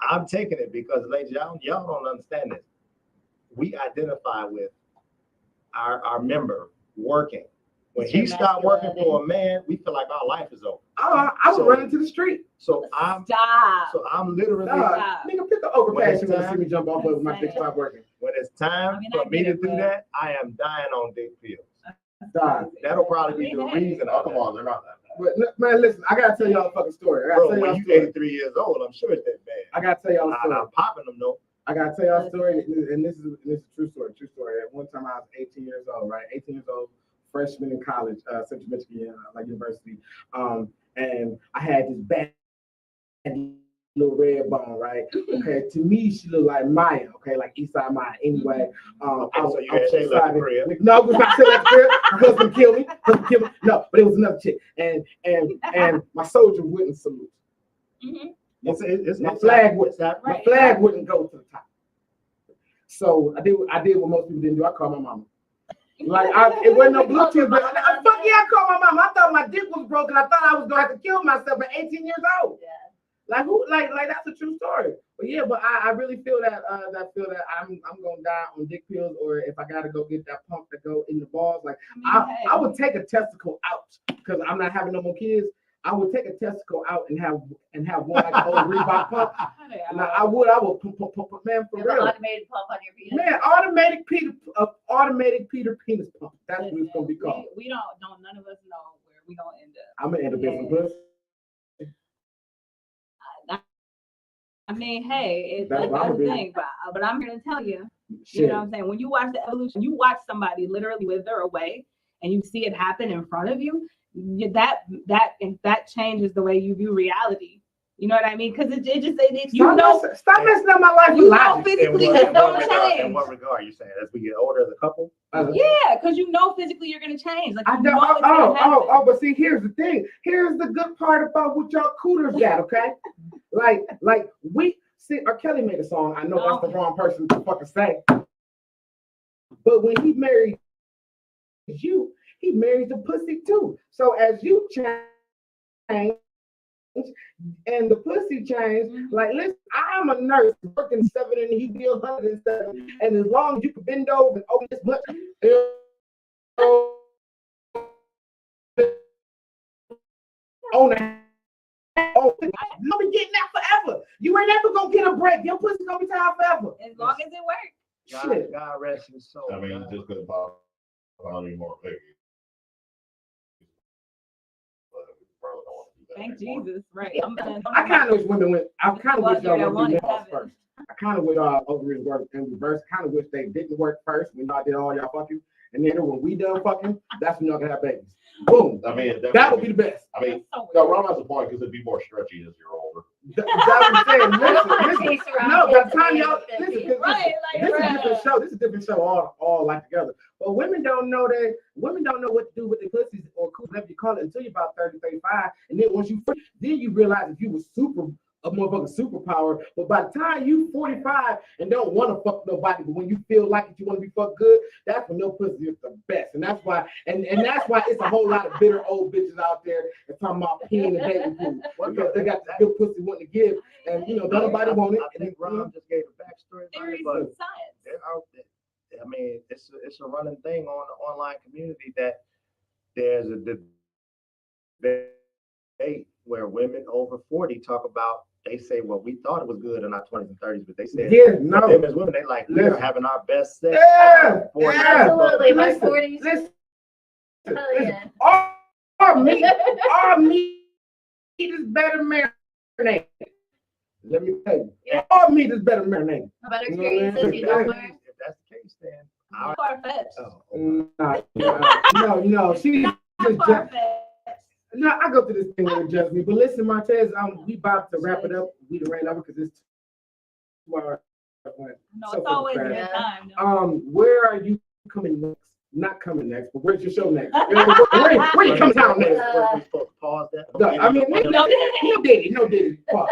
I'm taking it because, ladies, y'all don't understand this. We identify with our member working. When It's your he stopped working masculinity. for a man, we feel like our life is over. I was So- running to the street. So I'm Stop. literally Stop. Nigga, pick the When overpass it's you want to see time- me jump off of my dick stop working. when it's time I mean, for I me get to it, do but- that, I am dying on dick pills. Stop. That'll probably be the reason. Oh, come on, they're not that bad. But man, listen, I gotta tell y'all a fucking story. I gotta Bro, tell y'all when a you story. 83 years old, I'm sure it's that bad. I gotta tell y'all a story. I'm popping them though. I gotta tell y'all a story, and this is a true story. True story. At one time, I was 18 years old, right? 18 years old, freshman in college, Central Michigan, like university. And I had this bad little red bone, right? Okay, to me, she looked like Maya, okay, like Eastside Maya. Anyway, Okay, so you I'm had Shayla at the excited. crib. No, it was not Shayla at the crib. Her husband killed me. Husband killed me. No, but it was another chick, and my soldier wouldn't salute. It's My flag would, it's not my flag wouldn't go to the top. So I did what most people didn't do. I called my mama. Like it wasn't no Bluetooth, but fuck yeah, I called my mom. I thought my dick was broken. I thought I was gonna have to kill myself at 18 years old. Yeah. Like who? Like that's a true story. But yeah, but I really feel that I'm gonna die on dick pills, or if I gotta go get that pump to go in the balls. Like I would take a testicle out because I'm not having no more kids. I would take a testicle out and have one like an old Reebok pump. Now, I would pump, man, for You have real. an automated pump on your penis. Man, automatic Peter penis pump. That's what it's gonna be called. We don't none of us know where we gonna end up. I'm gonna end up in some pussy. I mean, hey, That's that's what I'm the gonna thing, but I'm here to tell you, you Shit. know what I'm saying? When you watch the evolution, you watch somebody literally wither away and you see it happen in front of you, that changes the way you view reality. You know what I mean? Because Stop messing up my life. you know Logic. physically In there's no what change. regard you saying? As we get older as a couple? Yeah, because you know physically you're gonna change. Like I you know. know it's gonna happen. But see, here's the thing. Here's the good part about what y'all cooters got, okay? like we see. R. Kelly made a song. I know that's the wrong person to fucking say. But when he married you, he married the pussy too. So as you change and the pussy change, like listen, I'm a nurse working 7 and he be 107, and as long as you can bend over and open this much, on that. Oh, you'll be getting that forever. You ain't ever gonna get a break. Your pussy gonna be tired forever. As long as it works. Shit. God rest his soul. I mean, just couldn't pop any more babies. But we probably don't want to do that Thank anymore. Jesus, right? I kind of wish women went. I kind of wish y'all that would do wanted menopause heaven. first. I kind of wish y'all ovaries worked in reverse. Kind of wish they didn't work first when y'all did all y'all fucking, and then when we done fucking, that's when y'all can have babies. Boom. I mean, That would be the best. I mean, so no, Ron has a point because it'd be more stretchy as you're older. That's what I'm saying. Listen. No, by the time y'all listen, Right, like, this is a different show. This is a different show. All like together. But women don't know that. Women don't know what to do with their pussies or whatever you call it until you're about 30, 35, and then once then you realize if you were a motherfucking superpower. But by the time you 45 and don't want to fuck nobody, but when you feel like you want to be fucked good, that's when your pussy is the best. And that's why, and that's why it's a whole lot of bitter old bitches out there that's talking about peeing and baby food. Because they got that good pussy wanting to give, and don't nobody want it. I think Ron just gave a backstory. Theories But of science. they're out there. I mean, it's a running thing on the online community that there's a debate where women over 40 talk about. They say, well, we thought it was good in our 20s and 30s, but they said, no. them as women, they like, we're having our best sex. Yeah, Absolutely. My Listen, 40s. Listen, Hell yeah. our meat is better marinated. Let me tell you, our meat is better marinated. How about You know what I experiences mean? you don't learn? If that's the case, then Far-fetched. No, she just Far-fetched. no. I go through this thing with judge me, but listen, Martez, we about to wrap it up. We done ran over because it's 2 hours. No, So it's always a fucking good fast. time. though. Where are you coming next? Not coming next, but where's your show next? Where you coming down next? we supposed to pause that. No, I mean, no Diddy. Fuck.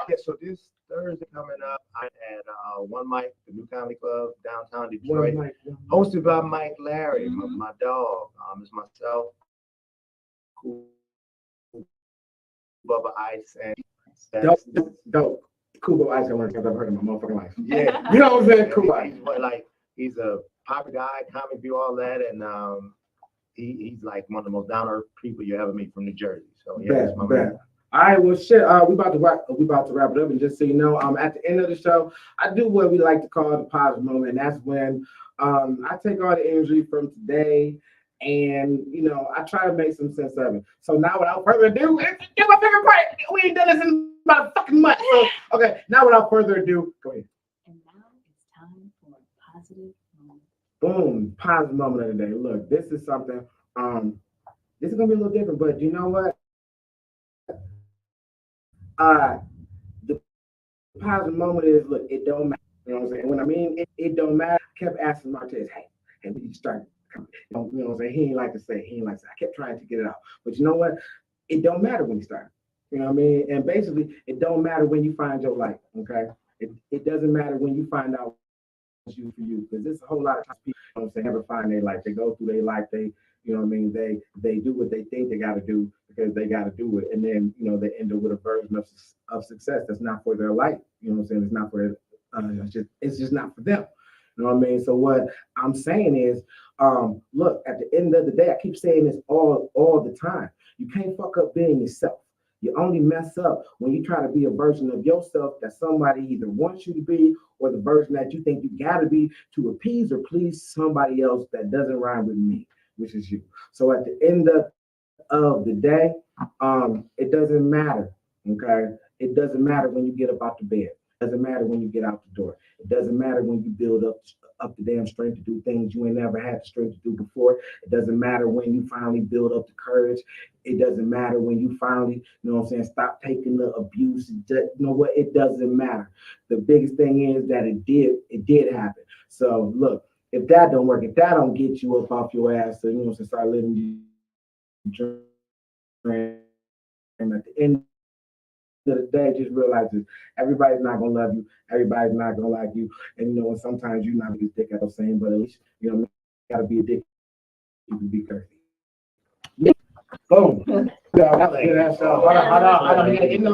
Yeah, so this Thursday coming up, I'm at One Mic, the New Comedy Club, downtown Detroit, hosted by Mike Larry, my dog. It's myself, Bubba Ice, and Dope. Kubo Ice, I've heard in my motherfucking life. yeah, You know what I'm saying? Kubo Ice. He's a popular guy, comic view, all that, and he's like one of the most down to earth people you ever meet from New Jersey. So yeah, that's my man. All right, well, shit. We about to wrap it up, and just so you know, at the end of the show, I do what we like to call the positive moment. And that's when I take all the energy from today, and I try to make some sense of it. So now, without further ado, it's my favorite part. We ain't done this in about a fucking month. So okay, now without further ado, go ahead. And now it's time for a positive moment. Boom, positive moment of the day. Look, this is something. This is gonna be a little different, but you know what? The positive moment is, look, it don't matter. You know what I'm saying? When I mean it don't matter, I kept asking Martez, hey, when you start coming? You know what I'm saying? He ain't like to say it. He ain't like to say it. I kept trying to get it out. But you know what? It don't matter when you start. You know what I mean? And basically, it don't matter when you find your life, okay? It doesn't matter when you find out what's you for you. Because there's a whole lot of people, you know what I'm saying, never find their life. They go through their life, you know what I mean, they do what they think they got to do because they got to do it. And then, you know, they end up with a version of success that's not for their life. You know what I'm saying? It's not for it's just not for them. You know what I mean? So what I'm saying is, look, at the end of the day, I keep saying this all the time. You can't fuck up being yourself. You only mess up when you try to be a version of yourself that somebody either wants you to be or the version that you think you gotta be to appease or please somebody else that doesn't rhyme with me, which is you. So at the end of the day, it doesn't matter, okay? It doesn't matter when you get up out the bed. It doesn't matter when you get out the door. It doesn't matter when you build up the damn strength to do things you ain't never had the strength to do before. It doesn't matter when you finally build up the courage. It doesn't matter when you finally, you know what I'm saying, stop taking the abuse. You know what? It doesn't matter. The biggest thing is that it did happen. So look, if that don't work, if that don't get you up off your ass, so, you know, to start living your dream, and at the end of the day, just realize this: everybody's not gonna love you, everybody's not gonna like you, and you know, and sometimes you're not a dick at the same, but at least you know, you gotta be a dick. You can be cursed. Boom. Yeah, hold on.